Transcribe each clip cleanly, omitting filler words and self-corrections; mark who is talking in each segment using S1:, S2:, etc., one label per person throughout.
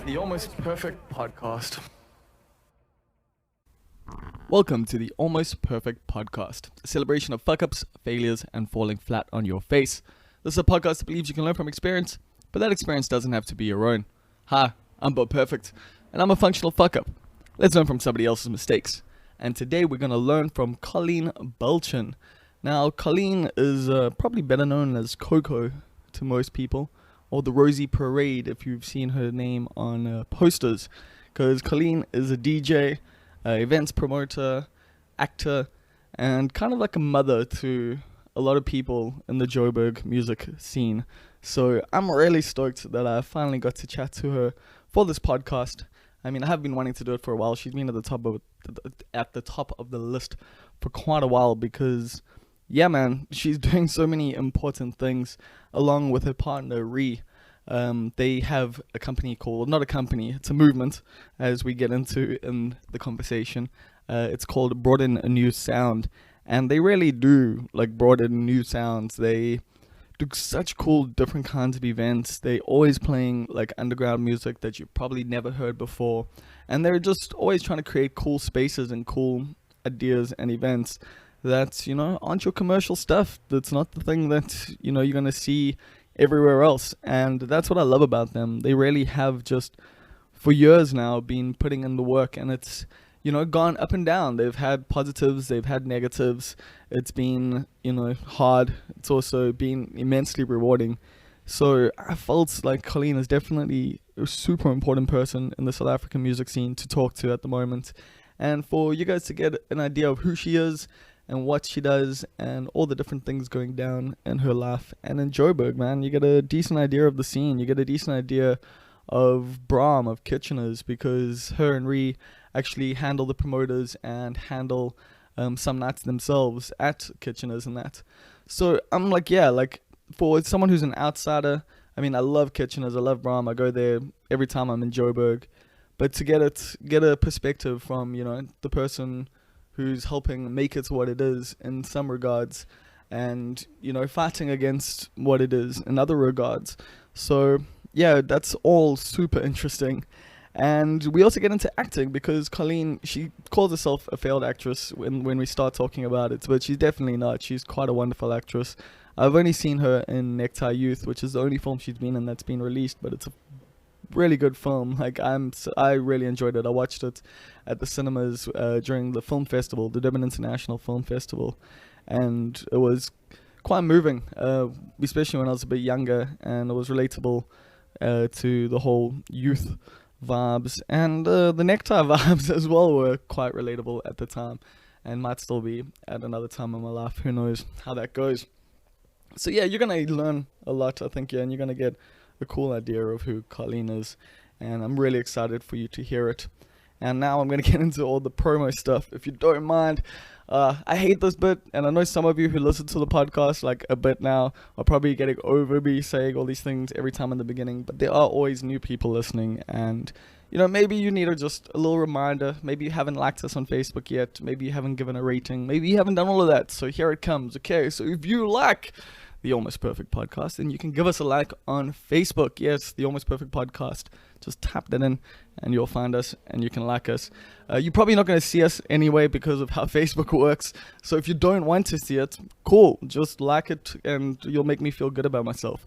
S1: the Almost Perfect Podcast.
S2: Welcome to the Almost Perfect Podcast, a celebration of fuck-ups, failures, and falling flat on your face. This is a podcast that believes you can learn from experience, but that experience doesn't have to be your own. Hi, I'm Bob Perfect, and I'm a functional fuck-up. Let's learn from somebody else's mistakes. And today we're going to learn from Colleen Balchin. Now, Colleen is probably better known as Coco to most people, or the Rosie Parade if you've seen her name on posters, because Colleen is a DJ, events promoter, actor, and kind of like a mother to a lot of people in the Joburg music scene. So I'm really stoked that I finally got to chat to her for this podcast. I mean, I have been wanting to do it for a while. She's been at the top of the list for quite a while because, yeah, man, she's doing so many important things along with her partner, Ree. They have a company called, not a company, it's a movement, as we get into in the conversation. It's called Broaden a New Sound, and they really do like broaden new sounds. They do such cool different kinds of events. They always playing like underground music that you've probably never heard before, and they're just always trying to create cool spaces and cool ideas and events that, you know, aren't your commercial stuff. That's not the thing that, you know, you're gonna see everywhere else. And that's what I love about them. They really have just for years now been putting in the work, and it's, you know, gone up and down. They've had positives, they've had negatives. It's been, you know, hard. It's also been immensely rewarding. So I felt like Colleen is definitely a super important person in the South African music scene to talk to at the moment. And for you guys to get an idea of who she is and what she does and all the different things going down in her life. And in Joburg, man, you get a decent idea of the scene. You get a decent idea of Brahm, of Kitchener's, because her and Ree actually handle the promoters and handle some nights themselves at Kitchener's and that. So I'm like, yeah, like for someone who's an outsider, I mean, I love Kitchener's, I love Brahm, I go there every time I'm in Joburg. But to get a perspective from, you know, the person who's helping make it what it is in some regards, and, you know, fighting against what it is in other regards. So yeah, that's all super interesting. And we also get into acting because Colleen, she calls herself a failed actress when we start talking about it, but she's definitely not. She's quite a wonderful actress. I've only seen her in Necktie Youth, which is the only film she's been in that's been released, but it's a really good film. Like I really enjoyed it. I watched it at the cinemas during the film festival, the Durban International Film Festival, and it was quite moving, especially when I was a bit younger, and it was relatable to the whole youth vibes, and the necktie vibes as well were quite relatable at the time, and might still be at another time in my life. Who knows how that goes. So yeah, you're gonna learn a lot, I think, yeah, and you're gonna get a cool idea of who Colleen is, and I'm really excited for you to hear it. And now I'm going to get into all the promo stuff, if you don't mind. I hate this bit, and I know some of you who listen to the podcast like a bit now are probably getting over me saying all these things every time in the beginning, but there are always new people listening, and, you know, maybe you need just a little reminder. Maybe you haven't liked us on Facebook yet, maybe you haven't given a rating, maybe you haven't done all of that, so here it comes. Okay, so if you like the Almost Perfect Podcast, and you can give us a like on Facebook. Yes, the Almost Perfect Podcast. Just tap that in and you'll find us and you can like us. You're probably not going to see us anyway because of how Facebook works. So if you don't want to see it, cool. Just like it and you'll make me feel good about myself.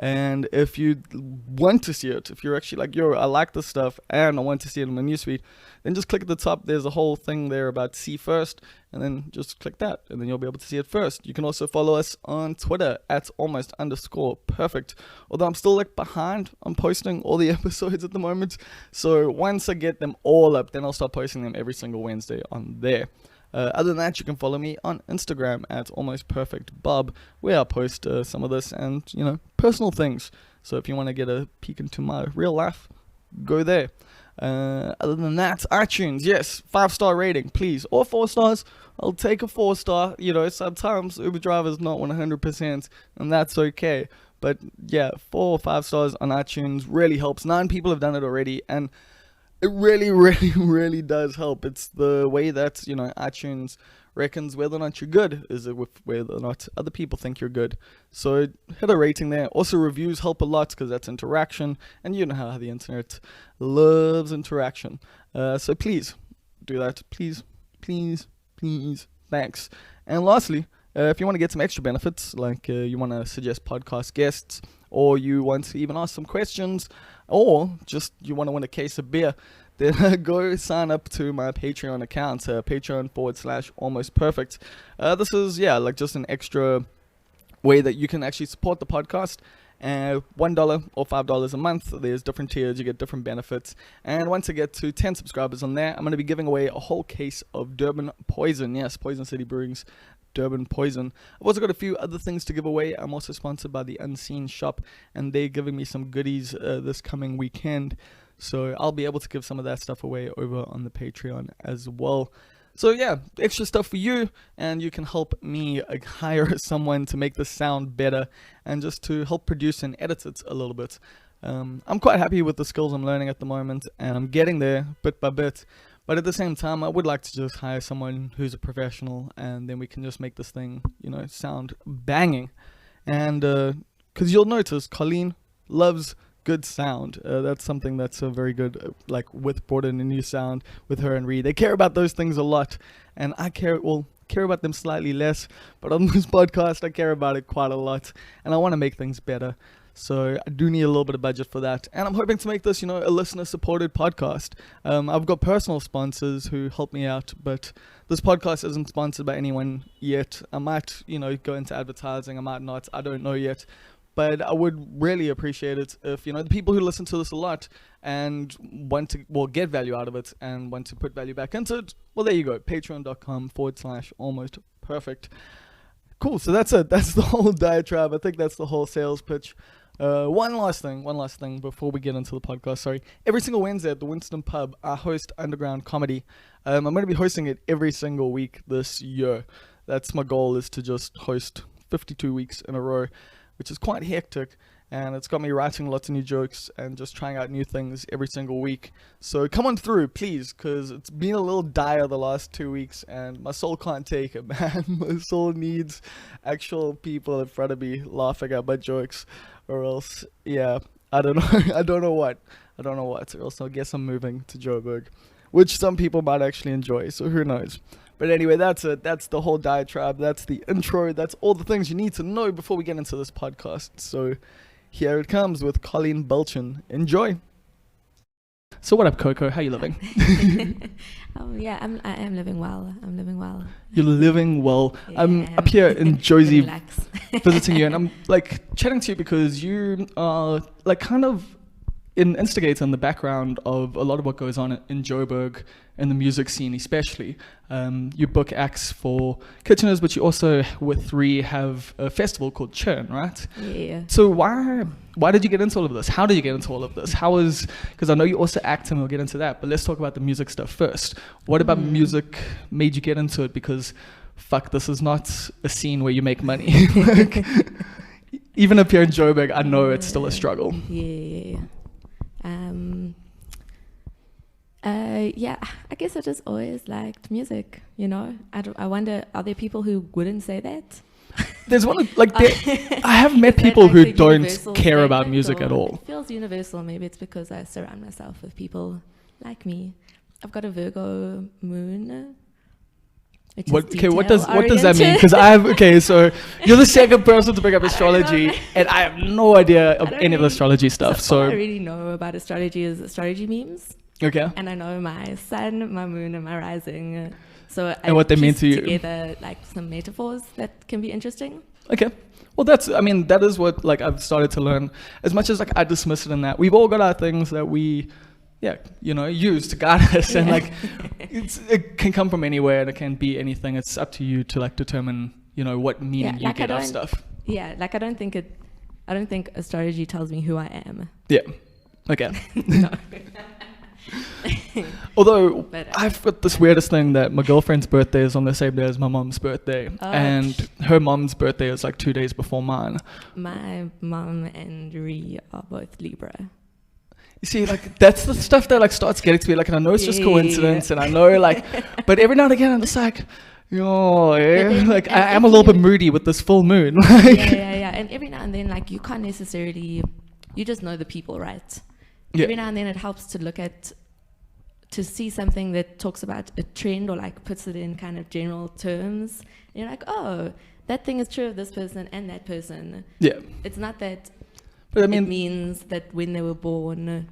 S2: And if you want to see it, if you're actually like, yo, I like this stuff and I want to see it in my newsfeed, then just click at the top. There's a whole thing there about see first, and then just click that and then you'll be able to see it first. You can also follow us on Twitter at almost_perfect. Although I'm still like behind on posting all the episodes at the moment. So once I get them all up, then I'll start posting them every single Wednesday on there. Other than that, you can follow me on Instagram at almostperfectbob, where I post some of this and, you know, personal things. So if you want to get a peek into my real life, go there. Other than that, iTunes, yes, 5-star rating, please, or 4 stars. I'll take a 4-star. You know, sometimes Uber driver's not 100%, and that's okay. But yeah, 4 or 5 stars on iTunes really helps. 9 people have done it already, and it really, really, really does help. It's the way that, you know, iTunes reckons whether or not you're good. Is it with whether or not other people think you're good? So hit a rating there. Also, reviews help a lot because that's interaction, and you know how the internet loves interaction. So please do that. Please. Thanks. And lastly, if you want to get some extra benefits, like you want to suggest podcast guests, or you want to even ask some questions, or just you want to win a case of beer, then go sign up to my Patreon account, patreon.com/almostperfect. This is, like just an extra way that you can actually support the podcast. $1 or $5 a month. There's different tiers, you get different benefits. And once I get to 10 subscribers on there, I'm going to be giving away a whole case of Durban Poison. Yes, Poison City Brewing's Durban Poison. I've also got a few other things to give away. I'm also sponsored by the Unseen Shop, and they're giving me some goodies this coming weekend. So I'll be able to give some of that stuff away over on the Patreon as well. So extra stuff for you, and you can help me hire someone to make this sound better and just to help produce and edit it a little bit. I'm quite happy with the skills I'm learning at the moment, and I'm getting there bit by bit. But at the same time, I would like to just hire someone who's a professional, and then we can just make this thing, sound banging. And because you'll notice, Colleen loves good sound. That's something that's very good, like with Broaden and New Sound, with her and Reed. They care about those things a lot, and I care about them slightly less, but on this podcast I care about it quite a lot, and I want to make things better. So I do need a little bit of budget for that, and I'm hoping to make this, a listener supported podcast. I've got personal sponsors who help me out, but this podcast isn't sponsored by anyone yet. I might, go into advertising, I might not, I don't know yet. But I would really appreciate it if, the people who listen to this a lot and want to, get value out of it and want to put value back into it, well, there you go. Patreon.com/almostperfect. Cool. So that's it. That's the whole diatribe. I think that's the whole sales pitch. One last thing before we get into the podcast. Sorry. Every single Wednesday at the Winston Pub, I host underground comedy. I'm going to be hosting it every single week this year. That's my goal, is to just host 52 weeks in a row, which is quite hectic, and it's got me writing lots of new jokes and just trying out new things every single week. So come on through, please, because it's been a little dire the last 2 weeks, and my soul can't take it, man. My soul needs actual people in front of me laughing at my jokes, or else, I don't know what, or else I guess I'm moving to Joburg, which some people might actually enjoy, so who knows. But anyway, that's it. That's the whole diatribe. That's the intro. That's all the things you need to know before we get into this podcast. So here it comes with Colleen Balchin. Enjoy. So what up, Coco? How you living?
S3: I am living well. I'm living well.
S2: You're living well.
S3: Yeah,
S2: I'm up here in Jozi visiting you, and I'm chatting to you because you are kind of an instigator in the background of a lot of what goes on in Joburg and the music scene especially. You book acts for Kitcheners, but you also, with 3, have a festival called Churn, right?
S3: Yeah.
S2: So why did you get into all of this? How did you get into all of this? Because I know you also act, and we'll get into that, but let's talk about the music stuff first. What about music made you get into it? Because this is not a scene where you make money. Even up here in Joburg, I know it's still a struggle.
S3: Yeah. I guess I just always liked music, I wonder, are there people who wouldn't say that?
S2: There's one, I have met people who don't care about music at all.
S3: It feels universal. Maybe it's because I surround myself with people like me. I've got a Virgo moon.
S2: What does that mean? Because so you're the second person to bring up astrology, and I have no idea of any of the astrology stuff. So
S3: all I really know about astrology is astrology memes.
S2: Okay.
S3: And I know my sun, my moon, and my rising. So
S2: and what they mean to you.
S3: Together, some metaphors that can be interesting.
S2: Okay. Well, that is what I've started to learn. As much as I dismiss it in that, we've all got our things that we use to guide us, and it can come from anywhere, and it can be anything. It's up to you to determine what meaning you get of stuff.
S3: Yeah, I don't think astrology tells me who I am.
S2: Yeah. Okay.
S3: No.
S2: Although I've got this weirdest thing that my girlfriend's birthday is on the same day as my mom's birthday, and her mom's birthday is 2 days before mine.
S3: My mom and Ree are both Libra.
S2: You see, that's the stuff that starts getting to me. And I know it's just coincidence, and I know but every now and again I'm just Yo,
S3: then-
S2: like
S3: and
S2: I am
S3: if
S2: a little bit
S3: you-
S2: moody with this full moon.
S3: yeah. And every now and then, like, you can't necessarily, you just know the people, right?
S2: Yeah.
S3: Every now and then it helps to see something that talks about a trend or like puts it in kind of general terms. And you're like, oh, that thing is true of this person and that person.
S2: Yeah.
S3: It's not that
S2: But I
S3: it
S2: mean,
S3: means that when they were born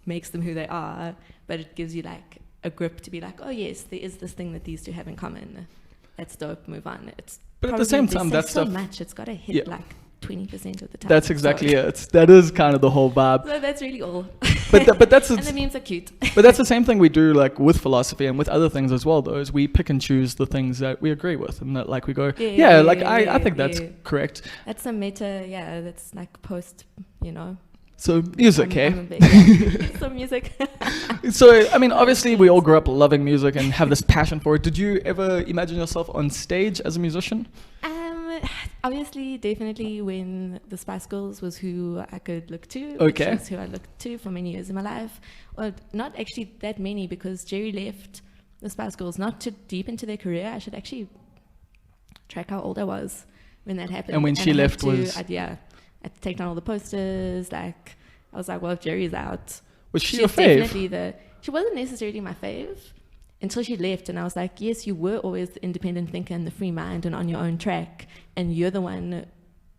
S3: makes them who they are, but it gives you like a grip to be like, oh yes, there is this thing that these two have in common. That's dope, move on. It's
S2: but at the
S3: probably-
S2: same
S3: they
S2: time,
S3: say
S2: that
S3: so
S2: stuff,
S3: much, it's got to hit
S2: Yeah.
S3: like 20% of the time.
S2: that's exactly
S3: so,
S2: it. That is kind of the whole vibe.
S3: So that's really all.
S2: But that's
S3: And the memes are cute.
S2: but that's the same thing we do like with philosophy and with other things as well. Though is we pick and choose the things that we agree with, and that like we go, I think that's correct.
S3: That's some meta, yeah, that's like post, you know.
S2: So music,
S3: I'm
S2: eh?
S3: a big- some music.
S2: So I mean, obviously we all grew up loving music and have this passion for it. Did you ever imagine yourself on stage as a musician?
S3: Obviously, definitely when the Spice Girls was who I could look to.
S2: Okay.
S3: Which is who I looked to for many years in my life. Well, not actually that many because Jerry left the Spice Girls not too deep into their career. I should actually track how old I was when that happened.
S2: And when she
S3: I had
S2: left
S3: to-
S2: was-
S3: I had to take down all the posters. Like, I was like, well, if Jerry's out.
S2: Was she
S3: She's
S2: your fave?
S3: definitely she wasn't necessarily my fave until she left, and I was like, yes, you were always the independent thinker and the free mind and on your own track, and you're the one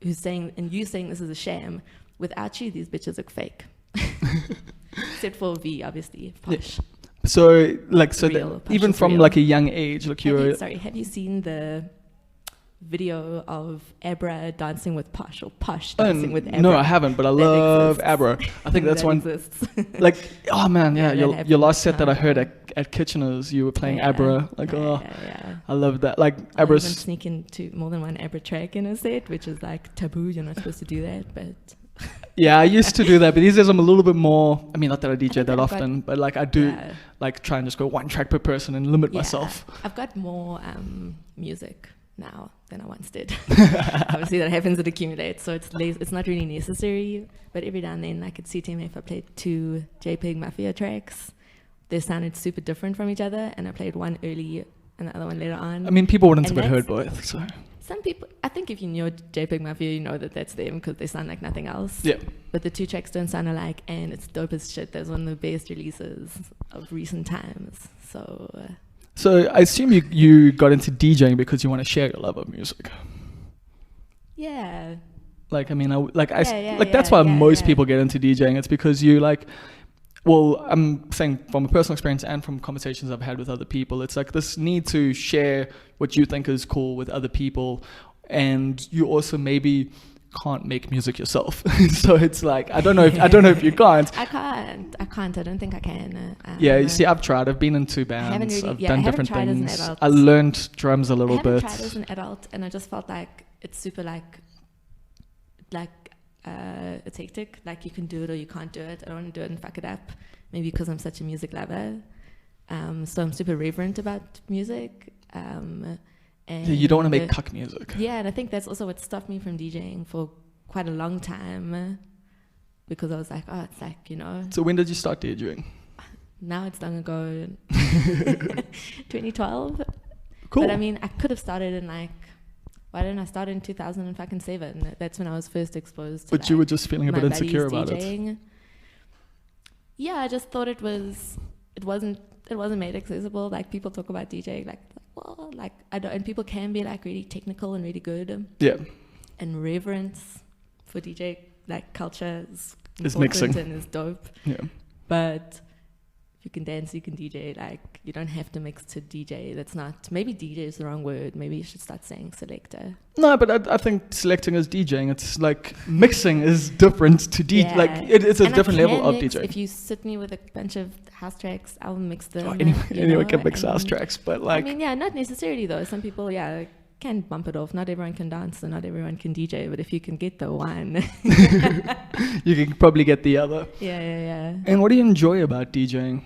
S3: who's saying, and you saying this is a sham. Without you, these bitches look fake. Except for V, obviously, Posh.
S2: So like so
S3: Real,
S2: that
S3: Posh
S2: even
S3: is
S2: from
S3: real.
S2: like a young age, like you were
S3: Have you seen the video of Abra dancing with Posh or Posh dancing with Abra?
S2: no, I haven't, but I
S3: That
S2: love
S3: exists.
S2: Abra. I think that's
S3: That
S2: one.
S3: exists.
S2: Like, oh man, yeah,
S3: Yeah, that
S2: your
S3: happened.
S2: last set that I heard at Kitchener's, you were playing
S3: Yeah.
S2: Abra. Like, oh,
S3: Yeah.
S2: I love that. Like
S3: I'll even
S2: Abra's.
S3: sneak into more than one Abra track in a set, which is like taboo. You're not supposed to do that, but
S2: Yeah, I used to do that, but these days I'm a little bit more. I mean, not that I DJ
S3: think
S2: that
S3: I've got-
S2: often, but like I do
S3: yeah.
S2: like try and just go one track per person and limit
S3: Yeah.
S2: myself.
S3: I've got more music now than I once did. Obviously, that happens, it accumulates, so it's not really necessary. But every now and then, like at CTM, if I played 2 JPEG Mafia tracks, they sounded super different from each other, and I played one early and the other one later on.
S2: I mean, people wouldn't
S3: And
S2: have heard
S3: that's-
S2: both. So
S3: Some people, I think if you know JPEG Mafia, you know that that's them because they sound like nothing else.
S2: yeah,
S3: But the 2 tracks don't sound alike, and it's dope as shit. That's one of the best releases of recent times. So
S2: so I assume you got into DJing because you want to share your love of music.
S3: yeah,
S2: Like, I mean,
S3: Yeah,
S2: that's why most
S3: yeah.
S2: people get into DJing. It's because you like, well, I'm saying from a personal experience and from conversations I've had with other people, it's like this need to share what you think is cool with other people, and you also maybe can't make music yourself. So it's like I don't know if you can't.
S3: I can't. I don't think I can.
S2: Yeah, you see, I've tried. I've been in 2
S3: haven't
S2: bands.
S3: really-
S2: I've
S3: yeah, I
S2: done
S3: haven't
S2: different
S3: tried as an
S2: things.
S3: adult.
S2: I learned drums a
S3: I
S2: little
S3: haven't
S2: bit.
S3: tried as an adult, and I just felt like it's super like it's hectic. Like you can do it or you can't do it. I don't want to do it and fuck it up. Maybe because I'm such a music lover. So I'm super reverent about music. And
S2: You don't want to make cuck music.
S3: Yeah, and I think that's also what stopped me from DJing for quite a long time. Because I was like, oh, it's like, you know.
S2: So when did you start DJing?
S3: Now it's long ago. 2012.
S2: Cool.
S3: But I mean, I could have started in like, why didn't I start in 2007? That's when I was first exposed to
S2: But you were just feeling a
S3: my
S2: bit insecure
S3: buddies
S2: about it.
S3: DJing. Yeah, I just thought it wasn't made accessible. Like people talk about DJing, like well, like I don't, and people can be like really technical and really good.
S2: Yeah.
S3: And reverence for DJ like culture is
S2: Is
S3: important
S2: mixing.
S3: and is dope.
S2: Yeah.
S3: But if you can dance, you can DJ. Like you don't have to mix to DJ. That's not. Maybe DJ is the wrong word. Maybe you should start saying selector.
S2: No, but I think selecting is DJing. It's like mixing is different to DJ.
S3: Yeah.
S2: Like it's a
S3: And I
S2: different level
S3: can
S2: of
S3: mix.
S2: DJing.
S3: If you sit me with a bunch of house tracks, I'll mix them.
S2: Oh,
S3: you
S2: anyone
S3: know,
S2: can mix house
S3: and-
S2: tracks, but like
S3: I mean, yeah, not necessarily though. Some people, yeah, can bump it off. Not everyone can dance, and not everyone can DJ. But if you can get the one,
S2: you can probably get the other.
S3: yeah.
S2: And what do you enjoy about DJing?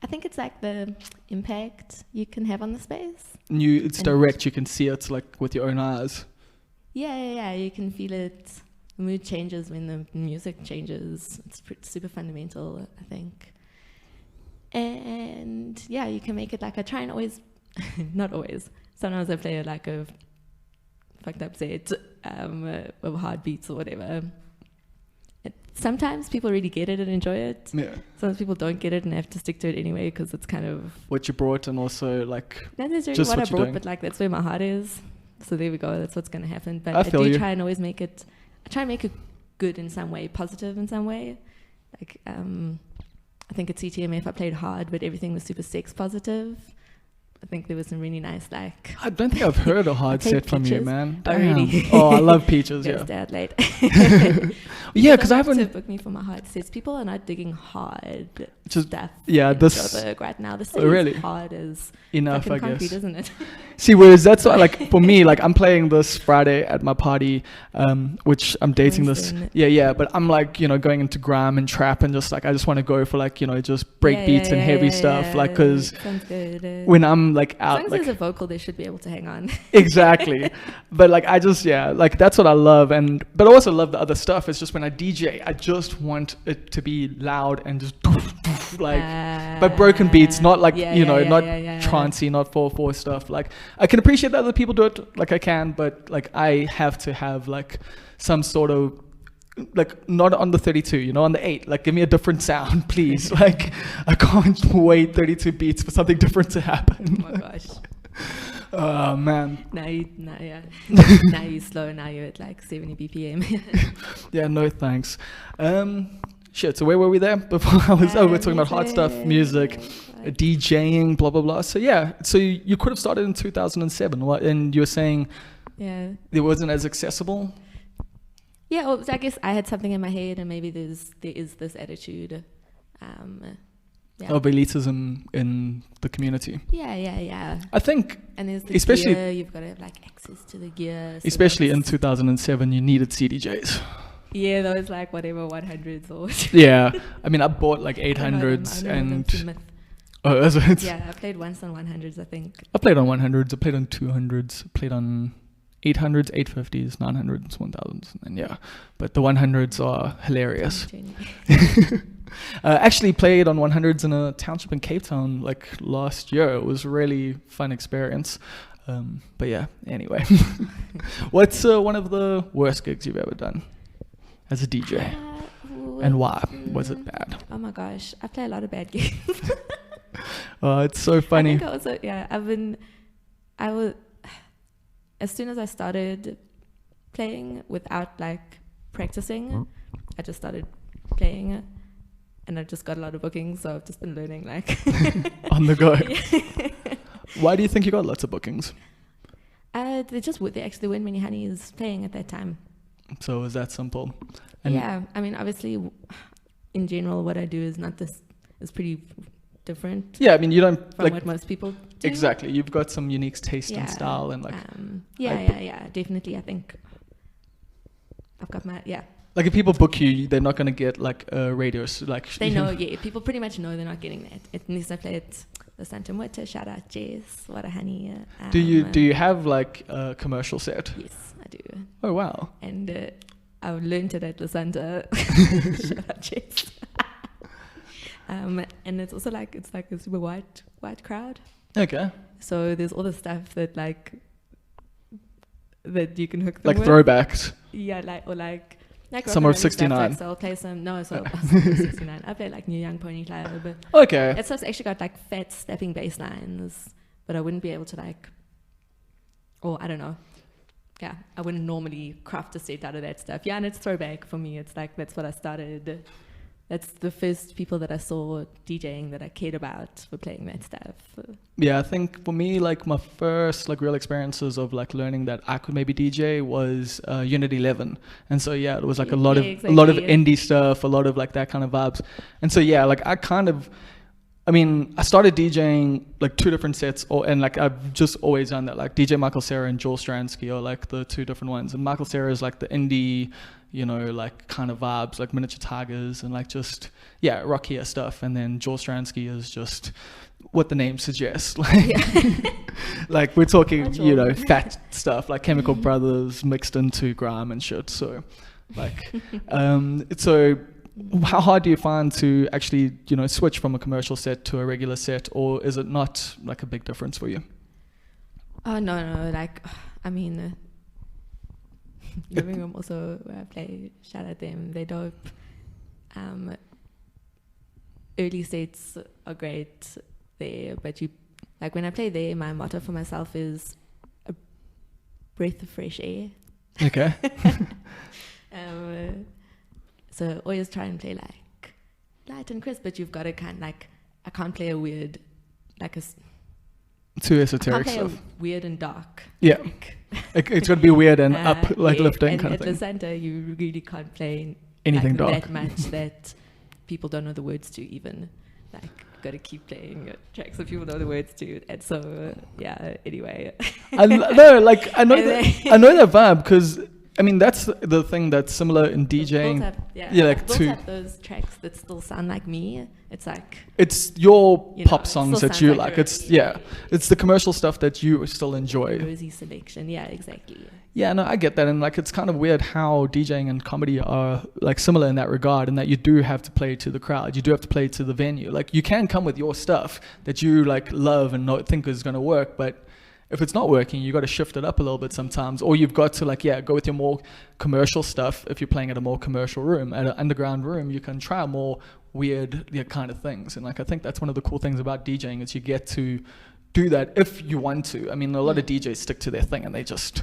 S3: I think it's like the impact you can have on the space.
S2: It's
S3: And-
S2: direct. You can see it like with your own eyes.
S3: Yeah. You can feel it. The mood changes when the music changes. It's super fundamental, I think. And yeah, you can make it like I try and always, not always. Sometimes I play like a fucked up set of hard beats or whatever. Sometimes people really get it and enjoy it.
S2: Yeah.
S3: Sometimes people don't get it and have to stick to it anyway because it's kind of
S2: what you brought, and also like
S3: not necessarily
S2: just
S3: what I
S2: you're
S3: brought,
S2: doing.
S3: but like that's where my heart is. So there we go. That's what's going to happen. But
S2: I
S3: I
S2: feel
S3: do
S2: you.
S3: try and always make it. I try and make it good in some way, positive in some way. Like I think at CTMF I played hard, but everything was super sex positive. I think there was some really nice like.
S2: I don't think I've heard a hard
S3: played
S2: set from you,
S3: Peaches.
S2: man.
S3: Oh, really?
S2: Damn. Oh, I love Peaches.
S3: Yes,
S2: Yeah.
S3: stay out late.
S2: Yeah, because I
S3: Don't have
S2: haven't
S3: to book me for my hard sets. People are not digging hard
S2: just
S3: stuff.
S2: yeah,
S3: in
S2: this
S3: Joburg right now. The
S2: Oh,
S3: city
S2: really?
S3: is hard as
S2: enough,
S3: fucking
S2: I
S3: concrete,
S2: guess.
S3: isn't it?
S2: See, whereas that's why, like, for me, like, I'm playing this Friday at my party, which I'm dating this.
S3: Winston.
S2: Yeah, but I'm like, going into grime and trap and just like, I just want to go for like, just break beats and heavy stuff, like, because
S3: Sounds good.
S2: when I'm like
S3: As
S2: out,
S3: long as
S2: like,
S3: there's a vocal, they should be able to hang on.
S2: exactly. But like, I just, like, that's what I love. But I also love the other stuff. It's just when I DJ, I just want it to be loud and just like, but broken beats, not like, not trancey, not 4/4 stuff. Like, I can appreciate that other people do it, like I can, but like, I have to have like some sort of, like, not on the 32, on the 8, like, give me a different sound, please. Like, I can't wait 32 beats for something different to happen.
S3: Oh my gosh.
S2: Oh man.
S3: Now you're slow. Now you're at like 70 BPM.
S2: Yeah, no thanks. Shit, so where were we there before? We're talking about hard stuff, music, DJing, blah blah blah. So yeah, so you could have started in 2007, and you were saying it wasn't as accessible.
S3: Yeah, well, I guess I had something in my head, and maybe there is this attitude.
S2: Of elitism in the community.
S3: Yeah.
S2: I think,
S3: and there's the
S2: especially
S3: gear, you've got to have like access to the gear. So
S2: especially in 2007, you needed CDJs.
S3: Yeah, those like whatever 100s or.
S2: Yeah, I mean, I bought like 800s and. Oh, is it?
S3: Yeah, I played once on 100s, I think.
S2: I played on 100s. I played on 200s. I played on 800s, 850s, 900s, 1000s, and yeah. But the 100s are hilarious. Actually played on 100s in a township in Cape Town like last year. It was a really fun experience. But yeah, anyway. What's one of the worst gigs you've ever done as a DJ? And why? Was it bad?
S3: Oh my gosh, I play a lot of bad gigs.
S2: It's so funny.
S3: I think also, as soon as I started playing without like practicing, I just started playing. And I just got a lot of bookings, so I've just been learning like
S2: on the go. Why do you think you got lots of bookings?
S3: They actually weren't many honeys playing at that time.
S2: So it was that simple.
S3: And yeah, I mean, obviously, in general, what I do is pretty different.
S2: Yeah, I mean, you don't
S3: from
S2: like
S3: what most people do.
S2: Exactly, you've got some unique taste and style, and like.
S3: Definitely. I think I've got my
S2: Like if people book you, they're not going to get like a radio, like
S3: they know. Yeah, people pretty much know they're not getting that. At least I play at the Santa Motor. Shout out Jess, what a honey.
S2: Do you have like a commercial set?
S3: Yes, I do.
S2: Oh wow!
S3: And I've learned it at the Santa. Shout out Jess. And it's also like a super white crowd.
S2: Okay.
S3: So there's all the stuff that that you can hook them
S2: like
S3: with.
S2: throwbacks.
S3: Yeah, like
S2: Summer of '69.
S3: So I'll play some. No, Summer of '69. I play like New Young Pony Club.
S2: Okay.
S3: That stuff's actually got like fat stepping bass lines, but I wouldn't be able to I don't know. Yeah, I wouldn't normally craft a set out of that stuff. Yeah, and it's throwback for me. It's like that's what I started. That's the first people that I saw DJing that I cared about for playing that stuff.
S2: Yeah, I think for me, like my first like real experiences of like learning that I could maybe DJ was Unit 11, and so yeah, it was like a lot of indie stuff, a lot of like that kind of vibes, and so yeah, like I started DJing like two different sets, and like I've just always done that. Like DJ Michael Cera and Joel Stransky are like the two different ones, and Michael Cera is like the indie, like kind of vibes, like Miniature Tigers and like just, rockier stuff. And then Joel Stransky is just what the name suggests. Like, like we're talking, fat stuff like Chemical Brothers mixed into grime and shit. So like, how hard do you find to actually, switch from a commercial set to a regular set, or is it not like a big difference for you?
S3: Oh, no. Like, I mean, living room also where I play, shout out them, they're dope. Early sets are great there, but like when I play there, my motto for myself is a breath of fresh air.
S2: Okay.
S3: So always try and play like light and crisp, but you've got to I can't play a weird, like
S2: too esoteric
S3: I can't play
S2: stuff.
S3: a weird and dark.
S2: Yeah. It's got to be weird and up, like
S3: yeah,
S2: lifting
S3: and
S2: kind of
S3: at
S2: thing.
S3: the center, you really can't play
S2: Anything dark.
S3: that much that people don't know the words to even. Like, got to keep playing tracks that people know the words to. And so, yeah, anyway.
S2: I know that vibe, because I mean, that's the thing that's similar in DJing.
S3: Like built up those tracks that still sound like me. It's like
S2: it's your pop
S3: it
S2: songs
S3: still
S2: that you
S3: sounds
S2: like.
S3: Rosie.
S2: It's the commercial stuff that you still enjoy.
S3: Rosie selection, yeah, exactly.
S2: Yeah, no, I get that, and like it's kind of weird how DJing and comedy are like similar in that regard, in that you do have to play to the crowd, you do have to play to the venue. Like you can come with your stuff that you like love and think is going to work, but if it's not working, you got to shift it up a little bit sometimes, or you've got to go with your more commercial stuff. If you're playing at a more commercial room, at an underground room, you can try more weird kind of things. And like I think that's one of the cool things about DJing is you get to do that if you want to. I mean, a lot of DJs stick to their thing and they just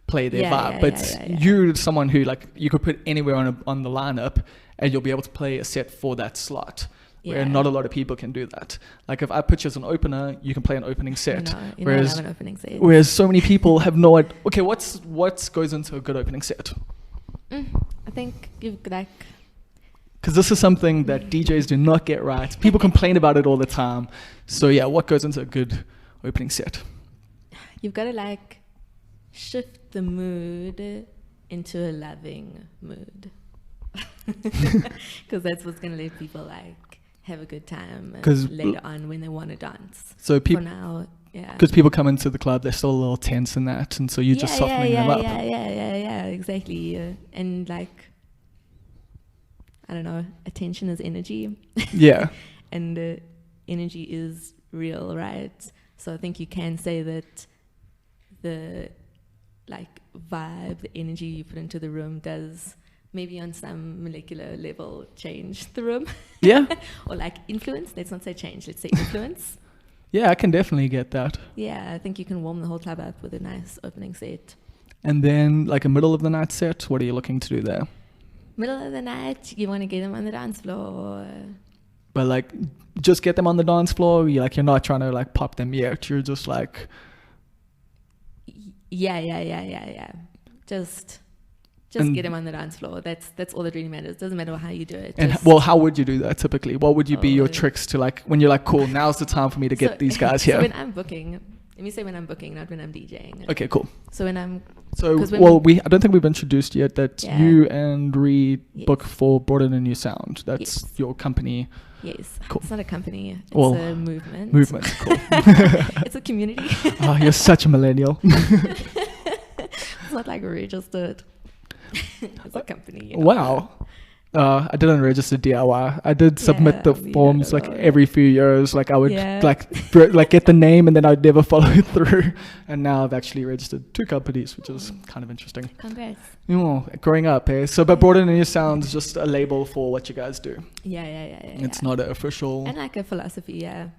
S2: play their vibe. But you're someone who like you could put anywhere on the lineup and you'll be able to play a set for that slot. Where not a lot of people can do that. Like if I put you as an opener, you can play an opening set.
S3: Whereas have an opening set.
S2: Whereas so many people have no idea. Okay, what goes into a good opening set?
S3: I think you've like.
S2: Because this is something that DJs do not get right. People complain about it all the time. So yeah, what goes into a good opening set?
S3: You've got to like shift the mood into a loving mood. Because that's what's going to let people like have a good time later on when they want to dance.
S2: So people,
S3: for now,
S2: because people come into the club, they're still a little tense in that, and so you're just softening them up.
S3: Yeah, exactly. And like, I don't know, attention is energy.
S2: Yeah.
S3: And energy is real, right? So I think you can say that the like vibe, the energy you put into the room does maybe on some molecular level change the room.
S2: Yeah.
S3: Or like influence. Let's not say change, let's say influence.
S2: Yeah, I can definitely get that.
S3: Yeah, I think you can warm the whole club up with a nice opening set.
S2: And then like a middle of the night set, what are you looking to do there?
S3: Middle of the night, you want to get them on the dance floor.
S2: But like just get them on the dance floor, you're not trying to like pop them yet. You're just like
S3: Yeah. Just get them on the dance floor. That's all that really matters. Doesn't matter how you do it.
S2: And how would you do that typically? What would be your tricks to like when you're like, cool, now's the time for me to get these guys here?
S3: So when I'm booking, let me say when I'm booking, not when I'm DJing.
S2: Okay, cool.
S3: So when I'm
S2: I don't think we've introduced yet that you and Ree book for Broaden a New Sound. That's your company.
S3: Yes.
S2: Cool.
S3: It's not a company. It's a movement.
S2: Movement, cool.
S3: It's a community.
S2: Oh, you're such a millennial.
S3: It's not like registered. It's a company.
S2: Wow. I didn't register DIY. I did submit the forms like every few years. Like I would like get the name and then I'd never follow it through. And now I've actually registered 2 companies, which is kind of interesting.
S3: Congrats.
S2: Growing up, eh? So, but Broaden a New Sound is just a label for what you guys do.
S3: Yeah.
S2: It's not an official.
S3: And like a philosophy, yeah.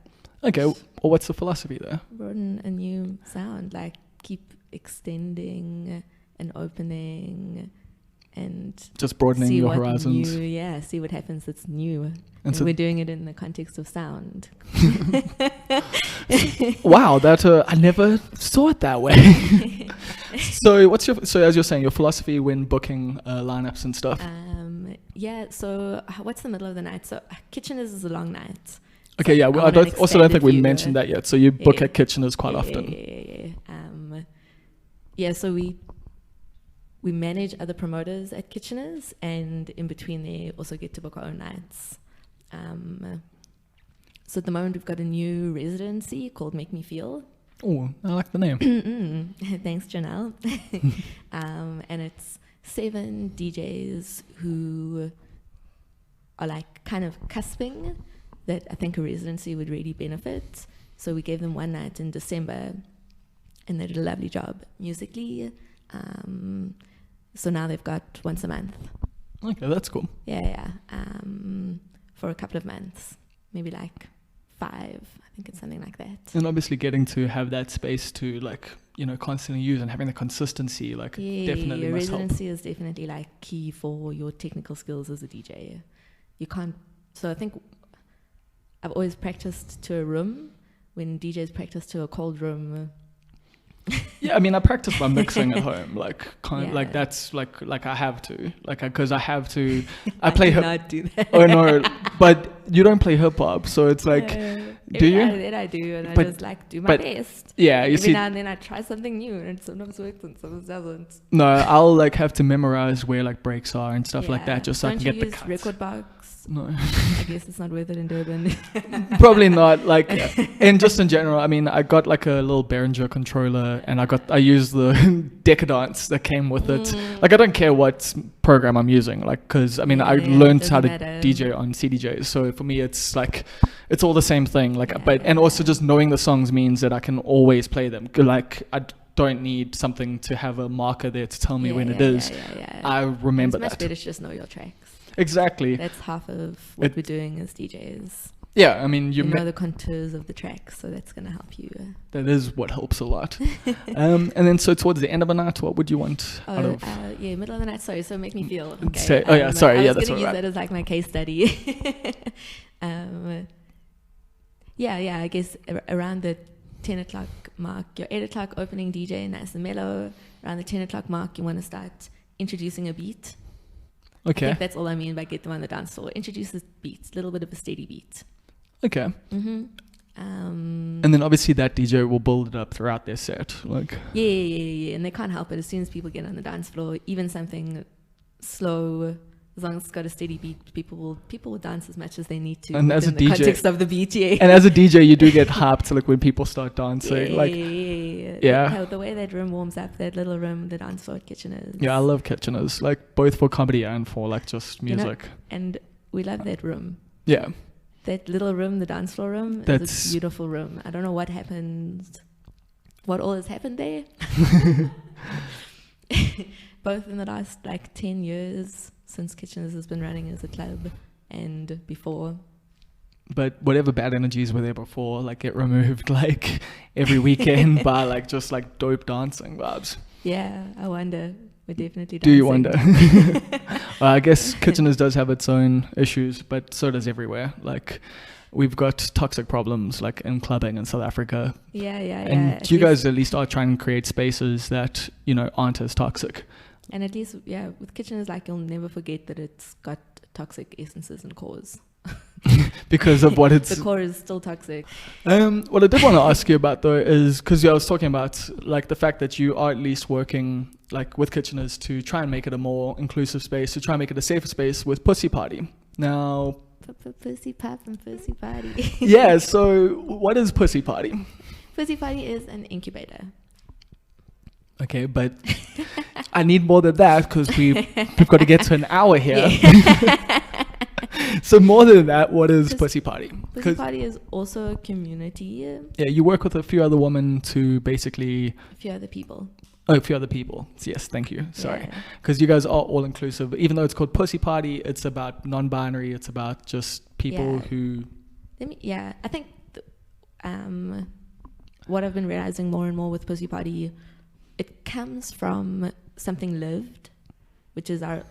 S2: Okay. Well, what's the philosophy there?
S3: Broaden a new sound, like keep extending and opening. And
S2: just broadening your horizons.
S3: See what happens that's new. And so we're doing it in the context of sound.
S2: Wow, that I never saw it that way. So as you're saying, your philosophy when booking lineups and stuff?
S3: So what's the middle of the night? So Kitcheners is a long night.
S2: Okay,
S3: so
S2: I don't think we mentioned that yet. So you book at Kitcheners quite often.
S3: So we manage other promoters at Kitcheners, and in between they also get to book our own nights. So at the moment we've got a new residency called Make Me Feel.
S2: Oh, I like the name.
S3: Thanks, Janelle. And it's 7 DJs who are like kind of cusping that I think a residency would really benefit. So we gave them one night in December, and they did a lovely job musically. So now they've got once a month.
S2: Okay, that's cool.
S3: Yeah. For a couple of months, maybe like 5. I think it's something like that.
S2: And obviously getting to have that space to like, you know, constantly use and having the consistency, like definitely
S3: your
S2: must help.
S3: residency is definitely like key for your technical skills as a DJ. You can't. So I think I've always practiced to a room. When DJs practice to a cold room.
S2: Yeah, I mean, I practice my mixing at home, like like that's like I have to, like because I have to. I play hip.
S3: Not do that.
S2: Oh no, but you don't play hip hop, so it's like, do you?
S3: Then I do, and I just like do my best.
S2: Yeah, you
S3: Every
S2: see.
S3: now and then I try something new, and it sometimes works and sometimes doesn't.
S2: No, I'll like have to memorize where like breaks are and stuff like that, just so I can get the
S3: Don't you
S2: cuts.
S3: use record box?
S2: No,
S3: I guess it's not worth it in Durban.
S2: probably not. Like, and just in general, I mean, I got like a little Behringer controller, and I use the Decadence that came with it. Like, I don't care what program I'm using, like, because I mean, I learned how to DJ on CDJs, so for me, it's like, it's all the same thing. Like, and also just knowing the songs means that I can always play them. Like, I don't need something to have a marker there to tell me when it is. I remember that.
S3: It's much better to just know your tracks.
S2: Exactly.
S3: That's half of what we're doing as DJs.
S2: Yeah, I mean, you
S3: know the contours of the track, so that's going to help you.
S2: That is what helps a lot. And then, so towards the end of a night, what would you want out of?
S3: Middle of the night. Sorry, so make me feel. Okay.
S2: Sorry,
S3: I
S2: that's
S3: was
S2: all
S3: going
S2: right.
S3: to use that as like my case study. I guess around the 10 o'clock mark, your 8 o'clock opening DJ, nice and mellow. Around the 10 o'clock mark, you want to start introducing a beat.
S2: Okay.
S3: I think that's all I mean by get them on the dance floor. Introduce the beats, a little bit of a steady beat.
S2: Okay. And then obviously that DJ will build it up throughout their set. Like.
S3: Yeah. And they can't help it. As soon as people get on the dance floor, even something slow, as long as it's got a steady beat, people will dance as much as they need to.
S2: And as a
S3: the
S2: DJ,
S3: context of the beat,
S2: And as a DJ, you do get hyped like when people start dancing.
S3: Yeah. The way that room warms up, that little room, the dance floor at Kitchener's.
S2: Yeah, I love Kitchener's, like both for comedy and for like just music.
S3: And we love that room.
S2: Yeah.
S3: That little room, the dance floor room, is a beautiful room. I don't know what happened, what all has happened there. Both in the last like 10 years since Kitchener's has been running as a club and before.
S2: But whatever bad energies were there before, like get removed like every weekend by like just like dope dancing vibes.
S3: Yeah, I wonder. We're definitely dancing.
S2: Do you wonder? Well, I guess Kitchener's does have its own issues, but so does everywhere. Like we've got toxic problems like in clubbing in South Africa.
S3: Yeah.
S2: And you guys at least are trying to create spaces that, you know, aren't as toxic.
S3: And at least, with Kitchener's, like, you'll never forget that it's got toxic essences and cores.
S2: Because of what it's...
S3: The core is still toxic.
S2: What I did want to ask you about, though, is... Because I was talking about, like, the fact that you are at least working, like, with Kitchener's to try and make it a more inclusive space, to try and make it a safer space with Pussy Party. Now...
S3: Pussy Pop and Pussy Party.
S2: Yeah, so what is Pussy Party?
S3: Pussy Party is an incubator.
S2: Okay, but I need more than that because we've got to get to an hour here.
S3: Yeah.
S2: So more than that, what is Pussy Party?
S3: Pussy Party is also a community.
S2: Yeah, you work with a few other women to basically...
S3: A few other people.
S2: Oh, a few other people. Yes, thank you. Sorry. Because you guys are all inclusive. Even though it's called Pussy Party, it's about non-binary. It's about just people who...
S3: I think what I've been realizing more and more with Pussy Party, it comes from something lived, which is our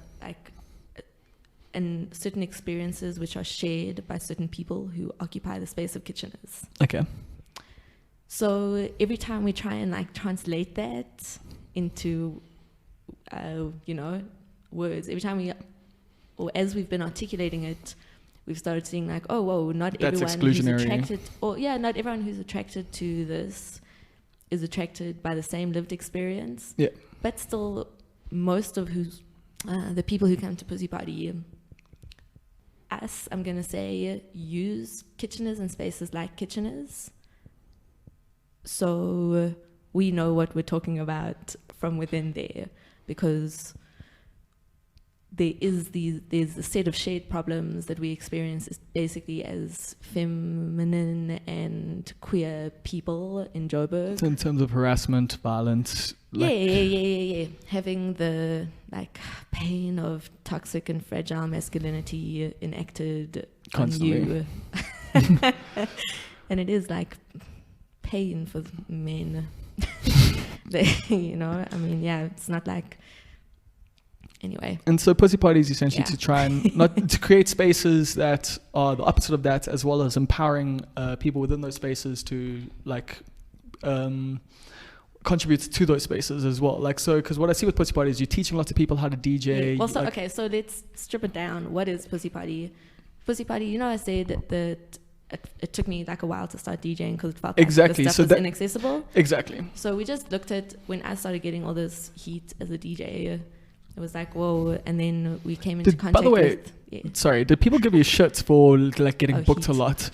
S3: and certain experiences which are shared by certain people who occupy the space of Kitchener's.
S2: Okay.
S3: So every time we try and like translate that into, words, every time as we've been articulating it, we've started seeing like, oh, whoa, not everyone who's attracted, not everyone who's attracted to this is attracted by the same lived experience.
S2: Yeah. But
S3: still, most of the people who come to Pussy Party, I'm going to say, use Kitchener's and spaces like Kitchener's. So we know what we're talking about from within there, because there's a set of shared problems that we experience basically as feminine and queer people in Joburg.
S2: So in terms of harassment, violence.
S3: Yeah. Having the like pain of toxic and fragile masculinity enacted
S2: Constantly.
S3: on you. And it is like pain for men. It's not like. Anyway.
S2: And so Pussy Party is essentially
S3: Yeah.
S2: to try and not to create spaces that are the opposite of that, as well as empowering people within those spaces to like contribute to those spaces as well. Like, so, because what I see with Pussy Party is you're teaching lots of people how to DJ.
S3: Yeah. Well, so let's strip it down. What is Pussy Party? Pussy Party, I said that it took me like a while to start DJing because it felt like
S2: Exactly.
S3: the stuff was inaccessible.
S2: Exactly.
S3: So we just looked at when I started getting all this heat as a DJ. It was like, whoa, and then we came into contact
S2: by the way,
S3: with... Yeah.
S2: Sorry, did people give you shit for like getting booked
S3: heat.
S2: a lot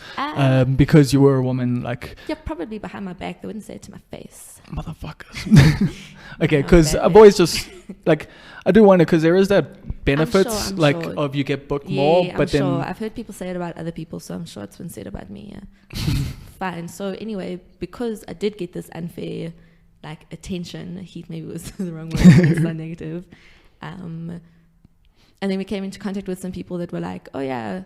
S3: Because
S2: you were a woman? Like,
S3: yeah, probably behind my back. They wouldn't say it to my face.
S2: motherfuckers. Okay,
S3: No,
S2: because
S3: bad.
S2: I've always just like, I do wonder because there is that benefits
S3: I'm
S2: like
S3: sure.
S2: of you get booked
S3: Yeah,
S2: more,
S3: I'm
S2: but then
S3: sure. I've heard people say it about other people, so I'm sure it's been said about me. Yeah. Fine. So anyway, because I did get this unfair like attention, heat maybe was the wrong word, it's not negative. And then we came into contact with some people that were like, oh yeah,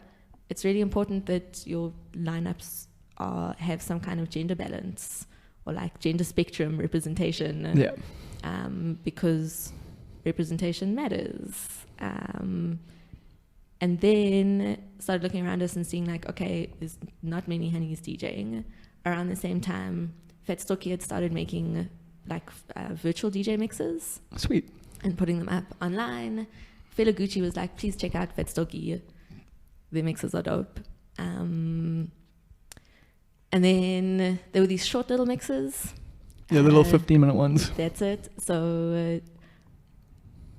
S3: it's really important that your lineups have some kind of gender balance or like gender spectrum representation.
S2: yeah,
S3: Because representation matters. And then started looking around us and seeing like, okay, there's not many honeys DJing. Around the same time, Fat Stocky had started making like virtual DJ mixes
S2: sweet.
S3: and putting them up online. Fela Gucci was like, please check out Fat Stocky. Their mixes are dope. And then there were these short little mixes.
S2: Yeah, the little 15-minute ones.
S3: That's it. So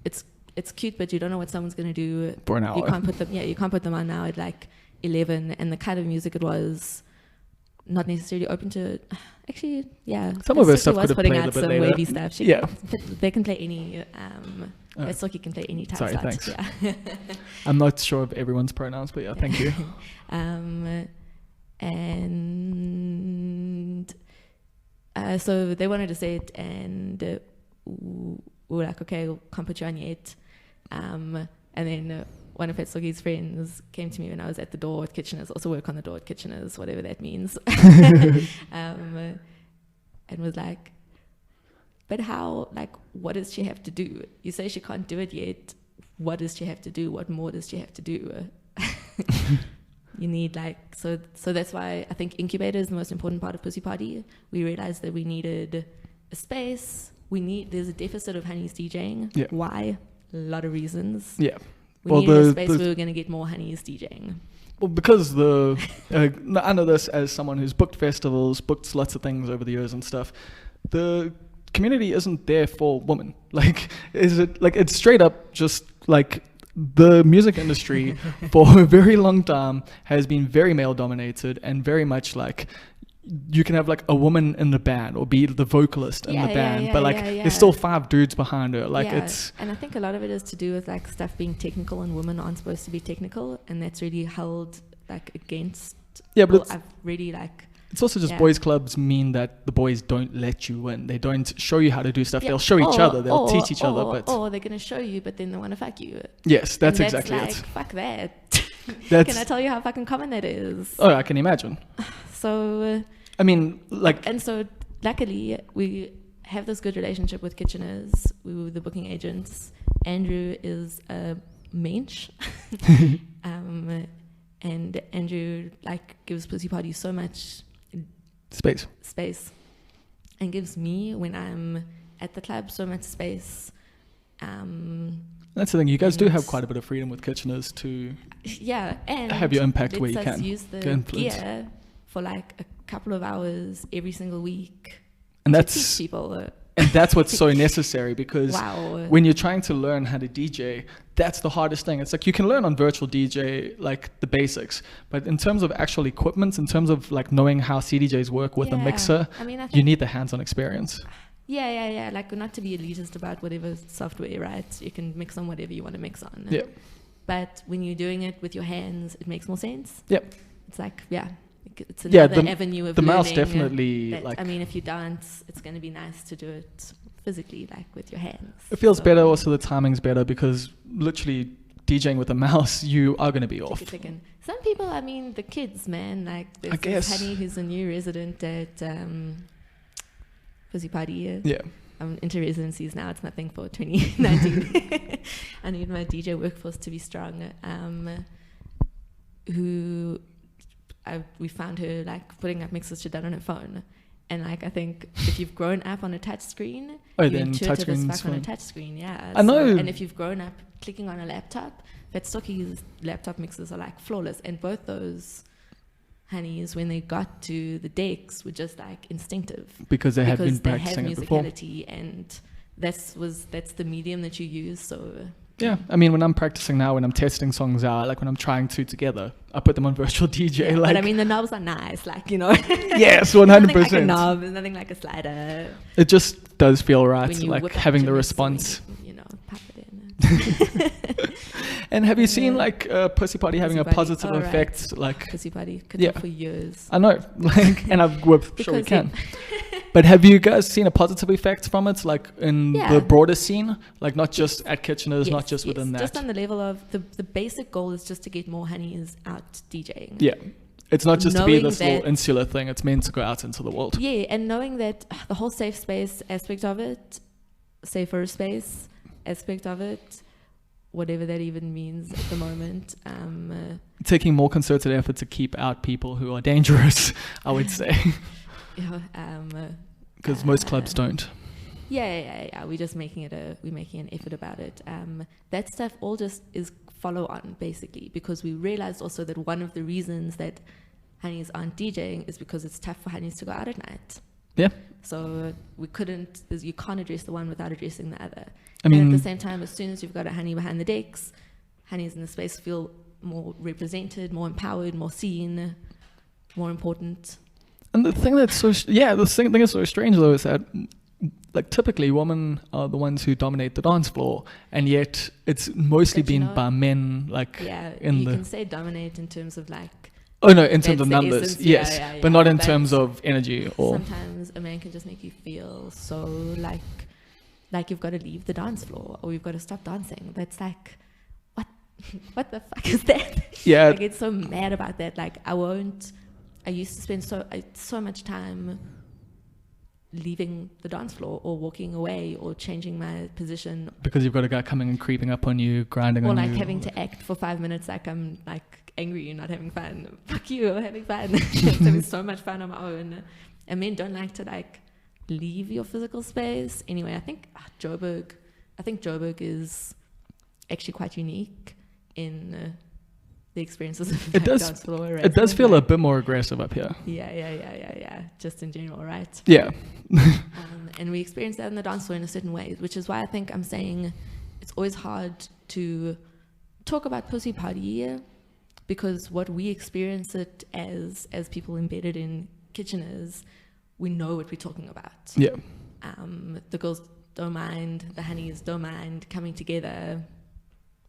S3: it's cute, but you don't know what someone's going to do.
S2: For an hour.
S3: You can't put them on now at like 11. And the kind of music it was, not necessarily open to. Actually, yeah.
S2: Some of her
S3: Suki
S2: stuff
S3: was
S2: could have
S3: putting
S2: played
S3: out
S2: a bit
S3: some
S2: later.
S3: wavy stuff. They can play any. Suki can play any type
S2: Sorry,
S3: slot.
S2: thanks.
S3: Yeah.
S2: I'm not sure of everyone's pronouns, but yeah, thank you.
S3: So they wanted to say it, and we were like, okay, we can't put you on yet. And then one of Petsogi's friends came to me when I was at the door at Kitchener's, also work on the door at Kitchener's, whatever that means, and was like, but how, like, what does she have to do? You say she can't do it yet. What does she have to do? What more does she have to do? You need like, so that's why I think incubator is the most important part of Pussy Party. We realized that we needed a space. There's a deficit of honeys DJing.
S2: Yeah.
S3: Why? A lot of reasons.
S2: Yeah.
S3: We needed a space where we were going to get more honeys DJing.
S2: Well, because I know this as someone who's booked festivals, booked lots of things over the years and stuff. The community isn't there for women. Like, it's straight up just like the music industry for a very long time has been very male dominated and very much like you can have like a woman in the band or be the vocalist in the band, but like there's still 5 dudes behind her. Like it's,
S3: and I think a lot of it is to do with like stuff being technical, and women aren't supposed to be technical, and that's really held like against.
S2: Yeah, but
S3: I've really like.
S2: It's also just boys clubs mean that the boys don't let you in. They don't show you how to do stuff. They'll show each other. They'll teach each other. But
S3: they're gonna show you, but then they want to fuck you.
S2: Yes, that's
S3: and
S2: exactly
S3: like,
S2: it.
S3: Fuck that.
S2: That's,
S3: Can I tell you how fucking common that is?
S2: Oh, I can imagine.
S3: So.
S2: I mean, like.
S3: And so, luckily, we have this good relationship with Kitchener's. We were the booking agents. Andrew is a mensch. And Andrew like gives Pussy Party so much space, and gives me, when I'm at the club, so much space.
S2: That's the thing. You guys do have quite a bit of freedom with Kitchener's to
S3: and
S2: have your impact where you
S3: lets us
S2: can
S3: use the
S2: influence.
S3: gear for like a couple of hours every single week,
S2: and
S3: to
S2: that's
S3: teach people.
S2: And that's what's so necessary, because
S3: Wow.
S2: when you're trying to learn how to DJ, that's the hardest thing. It's like you can learn on virtual DJ like the basics, but in terms of actual equipment, in terms of like knowing how CDJs work with a mixer,
S3: I mean, I
S2: you
S3: think
S2: need the hands-on experience.
S3: Yeah. Like, not to be elitist about whatever software, right? You can mix on whatever you want to mix on.
S2: Yeah.
S3: But when you're doing it with your hands, it makes more sense.
S2: Yep.
S3: It's like, it's another
S2: the,
S3: avenue of
S2: the
S3: learning.
S2: mouse definitely,
S3: that,
S2: like,
S3: I mean, if you dance, it's going to be nice to do it physically, like with your hands.
S2: it feels better. Also, the timing's better because literally DJing with a mouse, you are going to be off.
S3: Some people, I mean, the kids, man, like there's this Honey who's a new resident at Pussy Party.
S2: Yeah.
S3: I'm into residencies now. It's nothing for 2019. I need my DJ workforce to be strong. We found her like putting up mixes she'd done on her phone. And like, I think if you've grown up on a touch screen, you're intuitive as fuck on a touch screen. Yeah.
S2: I know.
S3: And if you've grown up clicking on a laptop, Vetstoki's laptop mixes are like flawless. And both those honeys, when they got to the decks, were just like instinctive
S2: because they had been practicing it before.
S3: And that's the medium that you use. So
S2: yeah, I mean, when I'm practicing now, when I'm testing songs out, like when I'm trying two together, I put them on virtual DJ.
S3: Yeah,
S2: like,
S3: but I mean, the knobs are nice, like, you know.
S2: Yes, 100%.
S3: Nothing like a knob, nothing like a slider.
S2: It just does feel right,
S3: When you
S2: like
S3: whip up
S2: having the
S3: your mix,
S2: response.
S3: you know, pop it in.
S2: And have you seen like Pussy Party having a positive
S3: right.
S2: effect? Like
S3: Pussy Party could
S2: Yeah.
S3: talk for years.
S2: I know, like, and we're sure we
S3: Because
S2: can. But have you guys seen a positive effect from it, like in the broader scene, like not just at Kitchener's, not just within that?
S3: Just on the level of the basic goal is just to get more honeys out DJing.
S2: Yeah, it's not just to be
S3: Knowing
S2: this little
S3: that-
S2: insular thing. It's meant to go out into the world.
S3: Yeah, and knowing that the whole safe space aspect of it, safer space aspect of it, whatever that even means at the moment.
S2: Taking more concerted effort to keep out people who are dangerous, I would say, because most clubs don't.
S3: Yeah. We're just making an effort about it. That stuff all just is follow on basically, because we realized also that one of the reasons that honeys aren't DJing is because it's tough for honeys to go out at night.
S2: Yeah.
S3: So you can't address the one without addressing the other.
S2: I mean,
S3: and at the same time, as soon as you've got a honey behind the decks, honeys in the space feel more represented, more empowered, more seen, more important.
S2: And the thing that's thing is so strange though is that, like, typically women are the ones who dominate the dance floor, and yet it's mostly been by men. Like,
S3: you can say dominate in terms of like.
S2: Oh no, in terms of numbers,
S3: essence,
S2: yes, but not in terms of energy. Or
S3: sometimes a man can just make you feel so like you've got to leave the dance floor or you've got to stop dancing. That's like, what the fuck is that?
S2: Yeah,
S3: I get so mad about that. Like, I used to spend so much time leaving the dance floor or walking away or changing my position,
S2: because you've got a guy coming and creeping up on you, grinding on you,
S3: or like having to act for 5 minutes like I'm like angry you're not having fun. Fuck you, I'm having fun. I'm having so much fun on my own. And men don't like to like leave your physical space. Anyway, I think Joburg is actually quite unique in the experiences of dance floor.
S2: It does feel a bit more aggressive up here.
S3: Yeah. Just in general, right?
S2: Yeah.
S3: And we experience that in the dance floor in a certain way, which is why I think I'm saying it's always hard to talk about Pussy Party, because what we experience it as people embedded in Kitcheners, we know what we're talking about.
S2: Yeah.
S3: The girls don't mind, the honeys don't mind coming together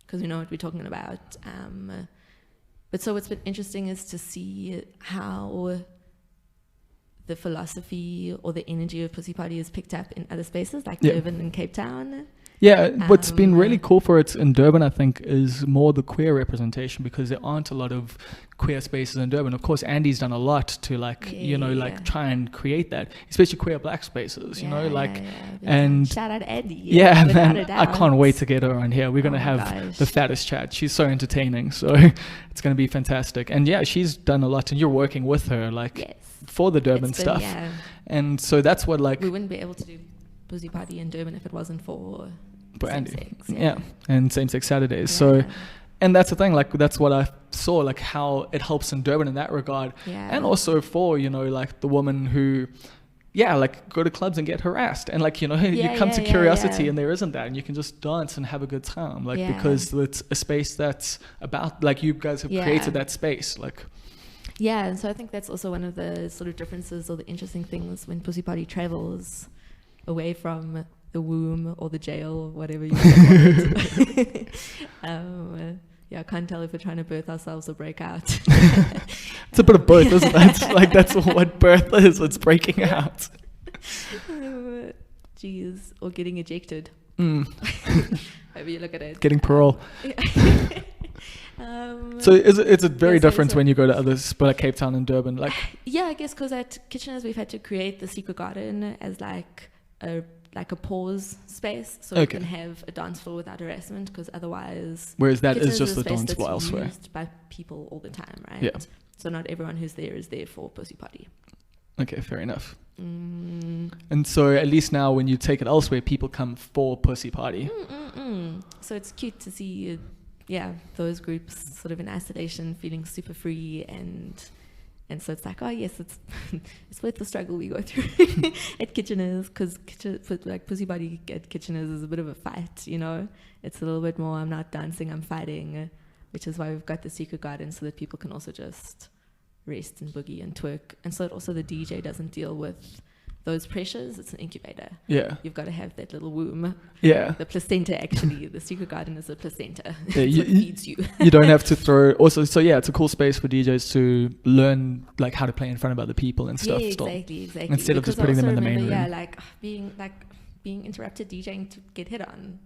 S3: because we know what we're talking about. But so what's been interesting is to see how the philosophy or the energy of Pussy Party is picked up in other spaces like Durban and Cape Town.
S2: Yeah, what's been really cool for it in Durban, I think, is more the queer representation, because there aren't a lot of queer spaces in Durban. Of course, Andy's done a lot to try and create that, especially queer black spaces, and
S3: shout out Andy.
S2: Yeah, man, I can't wait to get her on here. We're going to have the fattest chat. She's so entertaining, so it's going to be fantastic. And yeah, she's done a lot, and you're working with her for the Durban stuff. And so that's what we
S3: wouldn't be able to do Pussy Party in Durban if it wasn't for
S2: Andy.
S3: Same-sex,
S2: and same-sex Saturdays. So, and that's the thing, that's what I saw, how it helps in Durban in that regard. And also for, the woman who, go to clubs and get harassed. And you come to Curiosity and there isn't that. And you can just dance and have a good time. Because it's a space that's about, you guys have created that space.
S3: Yeah, and so I think that's also one of the sort of differences or the interesting things when Pussy Party travels away from the womb or the jail, whatever you want to call it. Yeah, I can't tell if we're trying to birth ourselves or break out.
S2: It's a bit of both, isn't it? Like that's what birth is. It's breaking out.
S3: Jeez, or getting ejected. However you look at it.
S2: Getting parole. So it's a very different when you go to others, but like Cape Town and Durban, like.
S3: Yeah, I guess because at Kitchener's we've had to create the secret garden as like a pause space, so you can have a dance floor without harassment, because otherwise.
S2: Whereas that
S3: Kitchener's
S2: is just
S3: a
S2: a
S3: space
S2: dance
S3: that's
S2: floor elsewhere.
S3: used by people all the time, right?
S2: Yeah.
S3: So not everyone who's there is there for Pussy Party.
S2: Okay, fair enough. And so at least now when you take it elsewhere, people come for Pussy Party.
S3: So it's cute to see, those groups sort of in isolation, feeling super free, and so it's like, oh yes, it's it's worth the struggle we go through at Kitchener's, because like Pussy Party at Kitchener's is a bit of a fight, you know. It's a little bit more, I'm not dancing, I'm fighting, which is why we've got the secret garden, so that people can also just rest and boogie and twerk, and so that also the DJ doesn't deal with those pressures. It's an incubator. Yeah, you've got to have that little womb. Yeah, the placenta, actually. The secret garden is a placenta. Yeah, what feeds you.
S2: You don't have to throw. Also, so yeah, it's a cool space for DJs to learn like how to play in front of other people and stuff.
S3: Yeah, exactly.
S2: Instead of just putting them in the main room.
S3: Yeah, like being interrupted DJing to get hit on.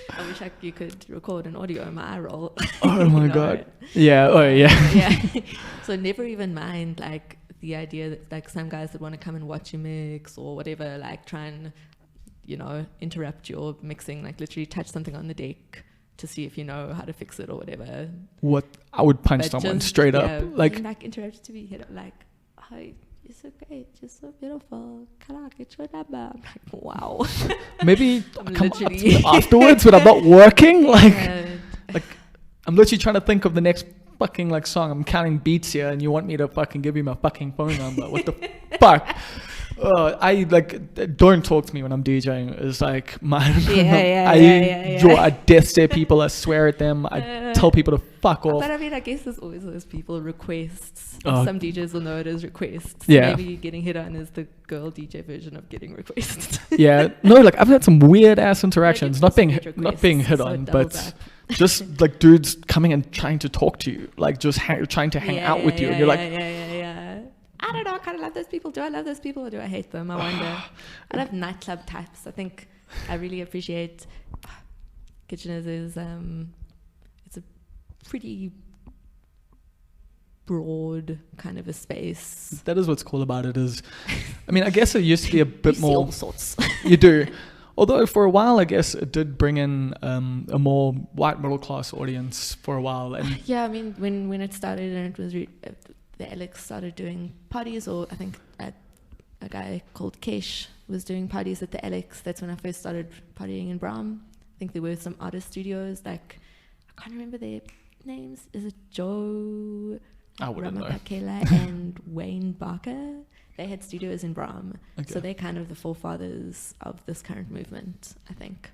S3: I wish you could record an audio in my eye roll.
S2: Oh my god. Yeah. Oh yeah.
S3: Yeah. So never even mind like the idea that like some guys that want to come and watch you mix or whatever, like try and, you know, interrupt your mixing, like literally touch something on the deck to see if you know how to fix it or whatever.
S2: What? I would punch someone straight up.
S3: Like interrupted to be hit up, like, oh, you're so great, you're so beautiful, can I get your number? I'm like, wow.
S2: Maybe come up to me afterwards when I'm not working. Like I'm literally trying to think of the next fucking like song. I'm counting beats here and you want me to fucking give you my fucking phone number. What the fuck? I like, don't talk to me when I'm DJing. It's like I death stare people. I swear at them. I tell people to fuck off.
S3: But I mean, I guess there's always those people requests. Some DJs will know it as requests.
S2: Yeah.
S3: Maybe getting hit on is the girl DJ version of getting requests.
S2: Yeah. No, like I've had some weird ass interactions. Not being hit on, but just like dudes coming and trying to talk to you, like just trying to hang out with you, and you're like,
S3: I don't know, I kind of love those people. Do I love those people or do I hate them? I wonder. I love nightclub types. I think I really appreciate Kitchener's is it's a pretty broad kind of a space.
S2: That is what's cool about it. Is, I mean, I guess it used to be a bit more.
S3: See all sorts.
S2: You do. Although for a while, I guess it did bring in a more white middle class audience for a while. And
S3: yeah, I mean, when it started and it was the Alex started doing parties, or I think a guy called Kesh was doing parties at the Alex. That's when I first started partying in Broaden. I think there were some artist studios, like I can't remember their names. Is it Joe?
S2: I wouldn't know.
S3: Kayla and Wayne Barker. They had studios in Broaden, so they're kind of the forefathers of this current movement, I think.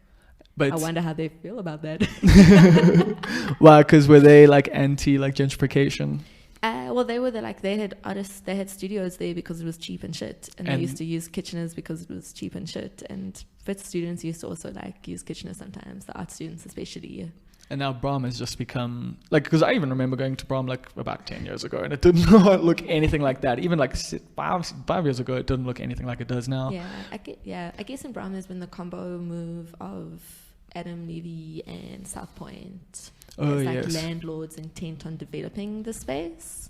S3: But I wonder how they feel about that.
S2: Why? Because were they like anti like gentrification?
S3: Well, they were they had artists, they had studios there because it was cheap and shit, and they used to use Kitchener's because it was cheap and shit. And Wits students used to also like use Kitchener sometimes, the art students especially.
S2: And now Broaden has just become like, because I even remember going to Broaden like about 10 years ago, and it did not look anything like that. Even like 5 years ago, it didn't look anything like it does now.
S3: Yeah, I guess in Broaden there's been the combo move of Adam Levy and South Point. As landlords intent on developing the space.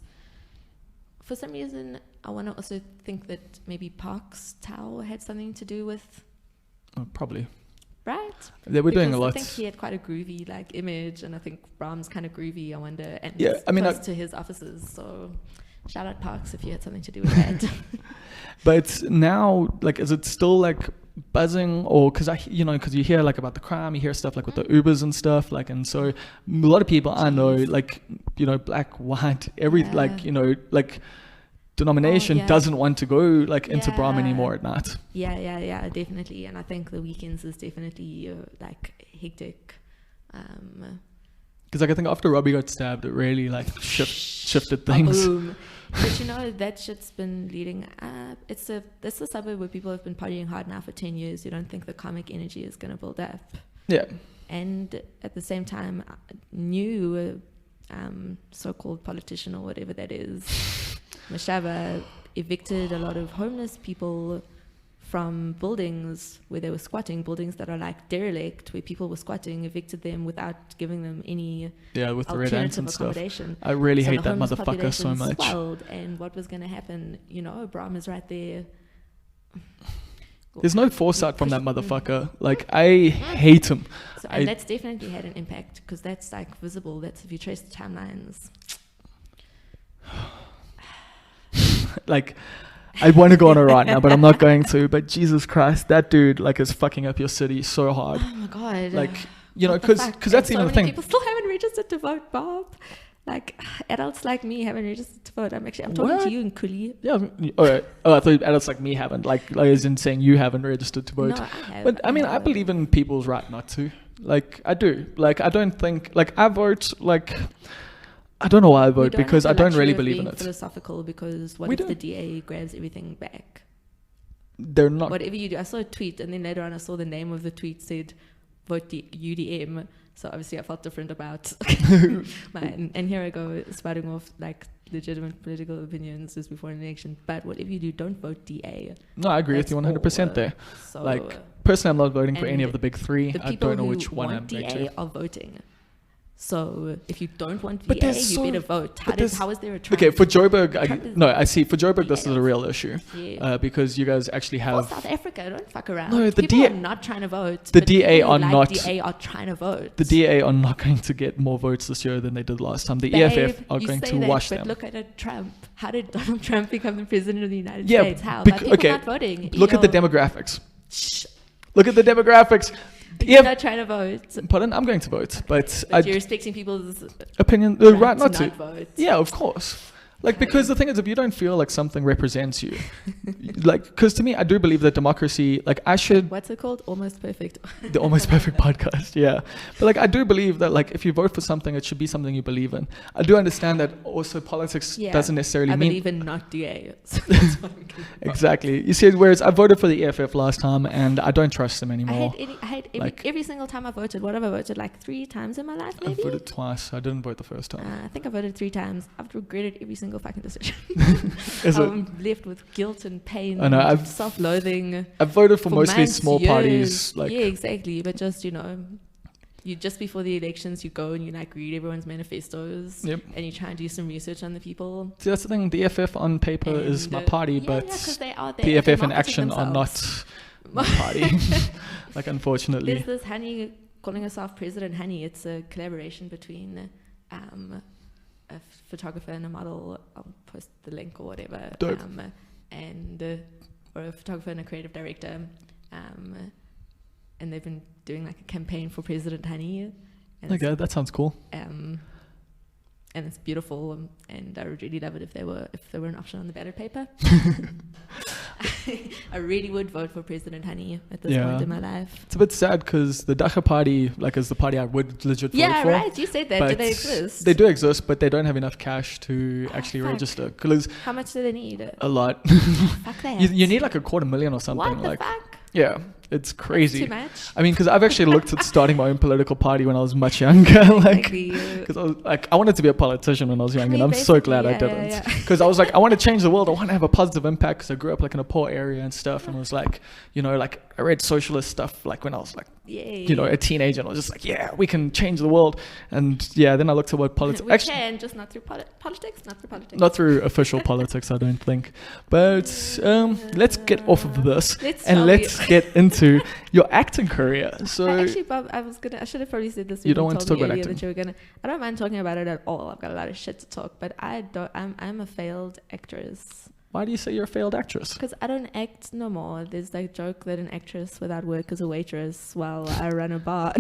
S3: For some reason, I want to also think that maybe Parks Tower had something to do with.
S2: Oh, probably.
S3: Right?
S2: They were doing a lot.
S3: I think he had quite a groovy like image, and I think Brahm's kind of groovy, I wonder, and close to his offices. So shout out Parks if you had something to do with that.
S2: But now, like, is it still like buzzing, or because you hear like about the crime, you hear stuff like with the Ubers and stuff, like, and so a lot of people I know, like, you know, black, white, like, you know, like denomination doesn't want to go like into Broaden anymore at night. Yeah,
S3: definitely. And I think the weekends is definitely like hectic.
S2: Because like I think after Robbie got stabbed, it really like shifted things.
S3: Boom. But you know, that shit's been leading up. It's a suburb where people have been partying hard now for 10 years. You don't think the comic energy is going to build up.
S2: Yeah.
S3: And at the same time, new so-called politician or whatever that is, Mashaba, evicted a lot of homeless people from buildings where they were squatting, buildings that are like derelict, where people were squatting, evicted them without giving them any
S2: with the red ants and stuff.
S3: Accommodation.
S2: I really
S3: So
S2: hate
S3: the
S2: that
S3: homeless
S2: motherfucker so
S3: population
S2: much.
S3: swelled, and what was going to happen? You know, Brahm is right there.
S2: There's no foresight from that motherfucker. Like, I hate him.
S3: So, and that's definitely had an impact, because that's like visible. That's if you trace the timelines.
S2: Like, I want to go on it right now, but I'm not going to. But Jesus Christ, that dude like is fucking up your city so hard.
S3: Oh my God.
S2: Like, you know,
S3: What the
S2: because
S3: fuck?
S2: that's
S3: And
S2: even
S3: so
S2: the
S3: many
S2: thing.
S3: people still haven't registered to vote, Bob. Like, adults like me haven't registered to vote. I'm talking
S2: What?
S3: to you and Kuli.
S2: Yeah. I thought adults like me haven't. Like as in saying you haven't registered to vote.
S3: No, I have.
S2: But I mean, I believe in people's right not to. Like, I do. Like, I don't think. Like, I vote. Like, I don't know why I
S3: We
S2: vote
S3: don't
S2: because
S3: have
S2: I
S3: the
S2: don't really
S3: luxury of
S2: believe in
S3: being
S2: it.
S3: philosophical, because what
S2: We
S3: if
S2: don't.
S3: the DA grabs everything back?
S2: They're not.
S3: Whatever you do. I saw a tweet, and then later on I saw the name of the tweet said vote UDM. So obviously I felt different about mine. And here I go spouting off like legitimate political opinions just before an election. But whatever you do, don't vote DA.
S2: No, I agree with you 100% there.
S3: So
S2: Like, personally, I'm not voting for any
S3: and
S2: of the big three.
S3: the
S2: I
S3: people
S2: don't know
S3: who
S2: which one I'm
S3: want
S2: going
S3: DA
S2: to.
S3: are voting. So if you don't want
S2: But
S3: DA,
S2: there's
S3: you
S2: so-
S3: better vote.
S2: but there's-
S3: How is there a Trump?
S2: Okay, for Joburg,
S3: Trump is-
S2: I see. For Joburg, this is a
S3: Yeah.
S2: real issue
S3: Yeah.
S2: because you guys actually
S3: For
S2: have
S3: South Africa, don't fuck around.
S2: No, the
S3: people
S2: DA
S3: are not trying to vote.
S2: the
S3: but
S2: DA
S3: people who
S2: are
S3: like
S2: not-
S3: DA are trying to vote.
S2: the DA are not going to get more votes this year than they did last time. The
S3: Babe,
S2: EFF are
S3: you
S2: going
S3: say
S2: to
S3: that,
S2: wash
S3: but
S2: them.
S3: look at Trump. How did Donald Trump become the president of the United
S2: Yeah,
S3: States? How? By people
S2: okay,
S3: not voting.
S2: Look at the
S3: Yo,
S2: demographics.
S3: shh,
S2: Look at the demographics.
S3: you're
S2: EF
S3: not trying to vote.
S2: Pardon, I'm going to vote, but
S3: But you're respecting people's
S2: opinion,
S3: right,
S2: right not to.
S3: vote.
S2: Yeah, of course. Like,
S3: Okay.
S2: because the thing is, if you don't feel like something represents you, like, because to me, I do believe that democracy, like, I should,
S3: What's it called? Almost perfect.
S2: the Almost Perfect podcast, yeah. But, like, I do believe that, like, if you vote for something, it should be something you believe in. I do understand that also politics
S3: Yeah,
S2: doesn't necessarily
S3: I
S2: mean.
S3: believe in not DA. So that's what I'm getting from.
S2: Exactly. You see, whereas I voted for the EFF last time, and I don't trust them anymore.
S3: I hate
S2: Like-
S3: every single time I voted. What have I voted? Like 3 times in my life,
S2: I
S3: maybe?
S2: voted twice. I didn't vote the first time.
S3: I think I voted 3 times. I've regretted every single fucking decision.
S2: Is it?
S3: I'm left with guilt and pain
S2: I know,
S3: and
S2: I've-
S3: self-loathing.
S2: I've voted for mostly
S3: months,
S2: small
S3: years.
S2: parties. Like,
S3: Yeah, exactly. But just, you just before the elections, you go and you like read everyone's manifestos.
S2: Yep.
S3: And you try and do some research on the people.
S2: see, that's the thing. The EFF on paper is
S3: And,
S2: my party,
S3: yeah,
S2: but
S3: 'cause they are,
S2: the
S3: they're
S2: EFF in
S3: marketing
S2: action are
S3: themselves.
S2: not my party. Like, unfortunately.
S3: There's this Honey calling herself President Honey. It's a collaboration between a photographer and a model. I'll post the link or whatever.
S2: Dope.
S3: Or a photographer and a creative director. And they've been doing like a campaign for President Honey. And it's,
S2: Okay, that sounds cool.
S3: and it's beautiful, and I would really love it if there were an option on the ballot paper. I really would vote for President Honey at this
S2: Yeah.
S3: point in my life.
S2: It's a bit sad because the Dacha party, like, is the party I would legit vote
S3: Yeah,
S2: for.
S3: right. You said that. Do
S2: But
S3: they exist?
S2: They do exist, but they don't have enough cash to actually
S3: fuck.
S2: register. Because
S3: How much do they need?
S2: a lot.
S3: Fuck that.
S2: you need like $250,000 or something.
S3: What the
S2: like,
S3: fuck?
S2: yeah, it's crazy.
S3: Too much.
S2: I mean, because I've actually looked at starting my own political party when I was much younger. Like,
S3: Exactly.
S2: because I was like, I wanted to be a politician when I was young,
S3: mean,
S2: and I'm so
S3: basically,
S2: glad I
S3: yeah,
S2: didn't.
S3: yeah.
S2: Because I was like, I want to change the world. I want to have a positive impact. Because I grew up like in a poor area and stuff, and was like, like I read socialist stuff like when I was like,
S3: Yay.
S2: a teenager, and I was just like, yeah, we can change the world. And yeah, then I looked at what politics.
S3: We can, just not through politics, not through politics.
S2: Not through official politics, I don't think. But let's get off of this
S3: Shall we?
S2: let's get into your acting career. So
S3: Actually, Bob, I should have probably said this.
S2: You
S3: when
S2: don't want to
S3: told
S2: talk
S3: me
S2: about
S3: earlier
S2: acting?
S3: that you were gonna. I don't mind talking about it at all. I've got a lot of shit to talk, but I'm a failed actress
S2: why do you say you're a failed actress?
S3: because I don't act no more. There's that joke that an actress without work is a waitress while I run a bar.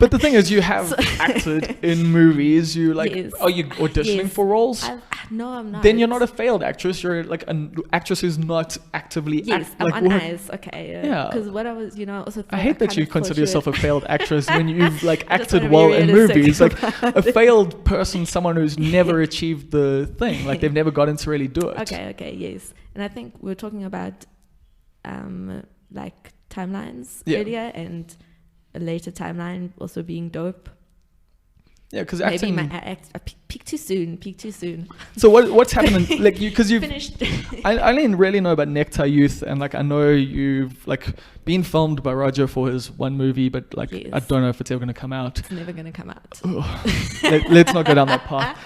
S2: But the thing is, you have acted in movies. You
S3: Yes.
S2: are you auditioning
S3: Yes.
S2: for roles?
S3: I've No, I'm not.
S2: Then you're not a failed actress. You're like an actress who's not actively
S3: Yes, I'm
S2: like
S3: on
S2: work.
S3: ice. Okay.
S2: Yeah.
S3: Because what I was, also.
S2: I hate that you consider yourself a failed actress when you've like
S3: I just wanna
S2: acted
S3: be
S2: well in
S3: realistic
S2: movies. Like
S3: about
S2: a failed person, someone who's never achieved the thing. Like they've never gotten to really do it.
S3: Okay, yes. And I think we're talking about like timelines
S2: Yeah.
S3: earlier, and a later timeline also being dope.
S2: Yeah, because
S3: Maybe
S2: acting.
S3: I peak too soon.
S2: So what's happening? Like because you've
S3: Finished.
S2: I didn't really know about Nectar Youth, and like I know you've like been filmed by Roger for his one movie, but like
S3: Yes.
S2: I don't know if it's ever going to come out.
S3: It's never going to come out.
S2: Let's not go down that path.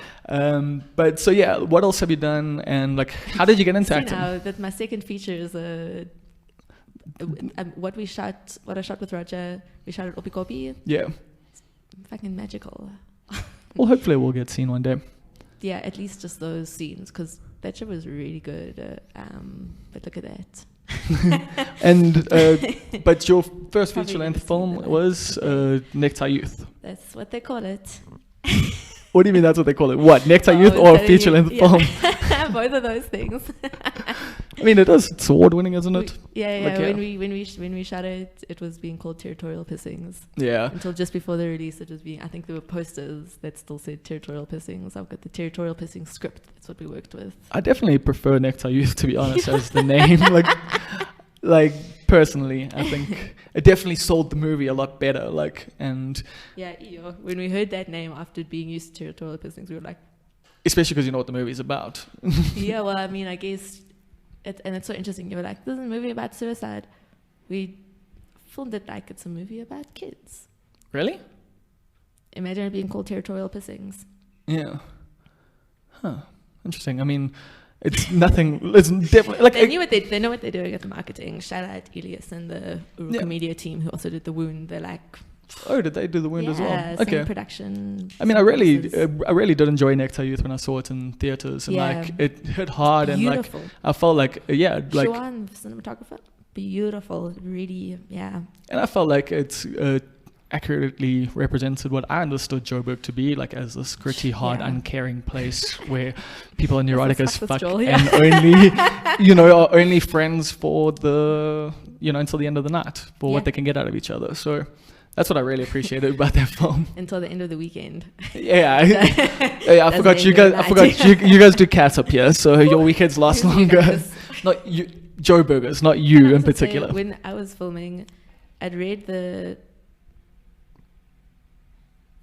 S2: But so yeah, what else have you done, and like how did you get into acting?
S3: Now that my second feature is what I shot with Roger. We shot at Opikopi.
S2: Yeah.
S3: Fucking magical.
S2: Well, hopefully we'll get seen one day.
S3: Yeah, at least just those scenes, because that shit was really good. But look at that.
S2: And but your first
S3: Probably
S2: feature-length
S3: never
S2: film
S3: seen that.
S2: was Nectar Youth.
S3: That's what they call it.
S2: What do you mean that's what they call it? What, Nectar
S3: Oh,
S2: Youth
S3: I was
S2: or
S3: telling
S2: feature-length
S3: you, yeah.
S2: film?
S3: Both of those things.
S2: I mean, it is. It's award-winning, isn't it?
S3: Yeah.
S2: Like, yeah.
S3: When we shot it, it was being called Territorial Pissings.
S2: Yeah.
S3: Until just before the release, it was being. I think there were posters that still said Territorial Pissings. I've got the Territorial Pissing script. That's what we worked with.
S2: I definitely prefer Nectar Youth, to be honest, as the name. Like personally, I think it definitely sold the movie a lot better. Like, and
S3: Yeah, when we heard that name after being used to Territorial Pissings, we were like,
S2: especially because you know what the movie's about.
S3: yeah, well, I mean, I guess, and it's so interesting. You were like, this is a movie about suicide. We filmed it like it's a movie about kids.
S2: Really?
S3: Imagine it being called Territorial Pissings.
S2: Yeah. Huh. Interesting. I mean, it's nothing. It's definitely like
S3: They know what they're doing at the marketing. Shout out Elias and the Uruka Media team who also did The Wound. They're like,
S2: oh, did they do The Wound as well?
S3: same
S2: Okay.
S3: production.
S2: I mean, I really did enjoy Nectar Youth when I saw it in theaters, and
S3: Yeah.
S2: like it hit hard,
S3: Beautiful.
S2: and like I felt like like,
S3: Sean, cinematographer, beautiful, really, yeah.
S2: and I felt like it's accurately represented what I understood Joburg to be, like as this gritty, hard,
S3: Yeah.
S2: uncaring place where people are neurotic as
S3: fuck
S2: fuck
S3: this Joel, yeah.
S2: and only are only friends for the until the end of the night for what
S3: Yeah.
S2: they can get out of each other. So that's what I really appreciated about that film.
S3: Until the end of the weekend.
S2: Yeah, I forgot
S3: Doesn't
S2: you
S3: end
S2: guys.
S3: the
S2: I forgot you guys do cats up here, so your weekends last
S3: You
S2: longer.
S3: guys.
S2: Not you, Joe Burgers, not
S3: I
S2: you
S3: was
S2: in
S3: gonna say,
S2: particular.
S3: when I was filming, I'd read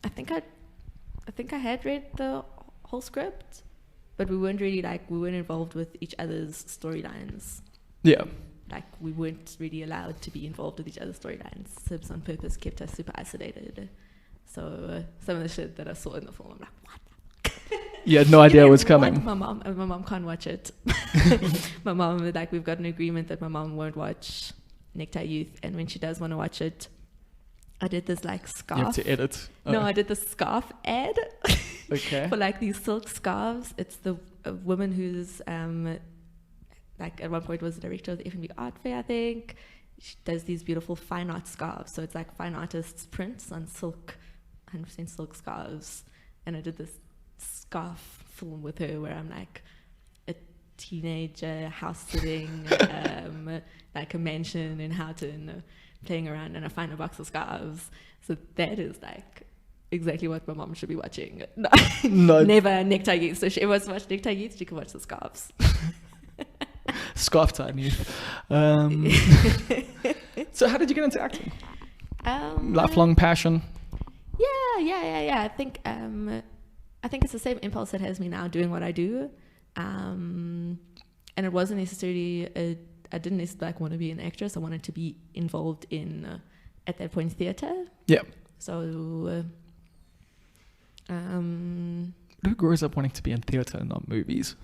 S3: I think I had read the whole script, but we weren't involved with each other's storylines.
S2: Yeah,
S3: Like, we weren't really allowed to be involved with each other's storylines. Sibs on purpose kept us super isolated. So some of the shit that I saw in the film, I'm like, what?
S2: you had no idea what's coming.
S3: My mom can't watch it. My mom, like, we've got an agreement that my mom won't watch Nectar Youth, and when she does want to watch it, I did this like scarf.
S2: You have to edit.
S3: No, I did the scarf ad
S2: Okay.
S3: for like these silk scarves. It's the woman who's like at one point was the director of the F&B Art Fair, I think. She does these beautiful fine art scarves. So it's like fine artists' prints on silk, 100% silk scarves. And I did this scarf film with her where I'm like a teenager house sitting, like a mansion in Houghton, playing around, and I find a box of scarves. So that is like exactly what my mom should be watching.
S2: No.
S3: Never Nectar Youth. So if she wants to watch Nectar Youth, she can watch the scarves.
S2: Scarf time youth. So how did you get into acting? Lifelong passion.
S3: Yeah. I think it's the same impulse that has me now doing what I do. And it wasn't necessarily I didn't necessarily want to be an actress. I wanted to be involved in at that point theatre.
S2: Yeah.
S3: So
S2: Who grows up wanting to be in theatre and not movies?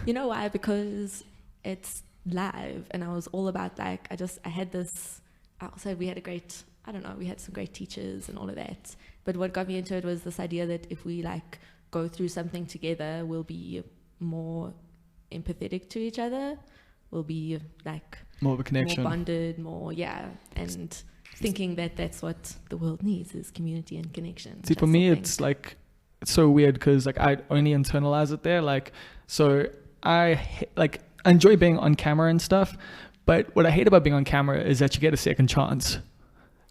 S3: you know why? Because it's live, and I was all about like I had this. Also, we had some great teachers and all of that. But what got me into it was this idea that if we like go through something together, we'll be more empathetic to each other. We'll be like
S2: More of a connection.
S3: more bonded, and thinking that that's what the world needs is community and connection.
S2: See,
S3: which
S2: for
S3: I
S2: me,
S3: still
S2: it's
S3: think.
S2: like it's so weird because like I only internalize it there. Like, so I enjoy being on camera and stuff, but what I hate about being on camera is that you get a second chance.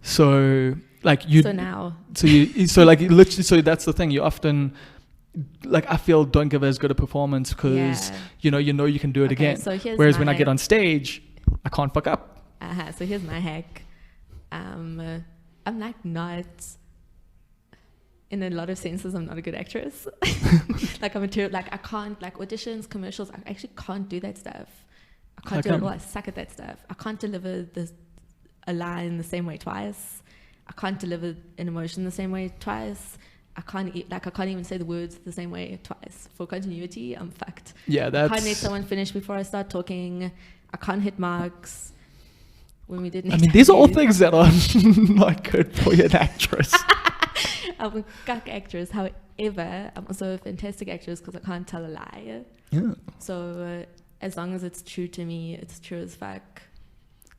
S2: So like you.
S3: So now.
S2: So like literally. So that's the thing. You often. Like I feel don't give as good a performance because you know you can do it again.
S3: So
S2: whereas when I get on stage, I can't fuck up.
S3: So here's my hack. I'm like not. In a lot of senses, I'm not a good actress. Like I can't like auditions, commercials. I actually can't do that stuff. I can't do it all. I suck at that stuff. I can't deliver a line the same way twice. I can't deliver an emotion the same way twice. I can't even say the words the same way twice. For continuity, I'm fucked.
S2: Yeah,
S3: I can't let someone finish before I start talking. I can't hit marks. When we did
S2: these are all things that are not good for an actress.
S3: I'm a cuck actress. However, I'm also a fantastic actress because I can't tell a lie.
S2: Yeah.
S3: So as long as it's true to me, it's true as fuck.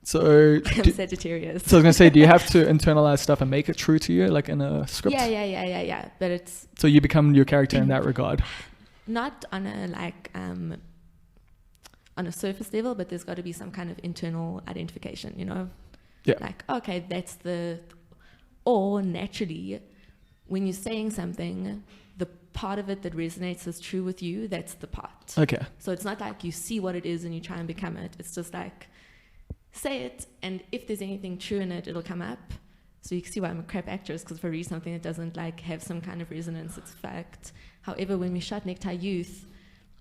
S2: So
S3: I'm Sagittarius.
S2: So I was gonna say, do you have to internalize stuff and make it true to you, like in a script?
S3: Yeah. But it's
S2: so you become your character in that regard.
S3: Not on a on a surface level, but there's got to be some kind of internal identification, you know?
S2: Yeah.
S3: Like, okay, or naturally, when you're saying something, the part of it that resonates as true with you, that's the part.
S2: Okay.
S3: So it's not like you see what it is and you try and become it. It's just like, say it, and if there's anything true in it, it'll come up. So you can see why I'm a crap actress, because if I read something that doesn't like have some kind of resonance, it's fact. However, when we shot Necktie Youth,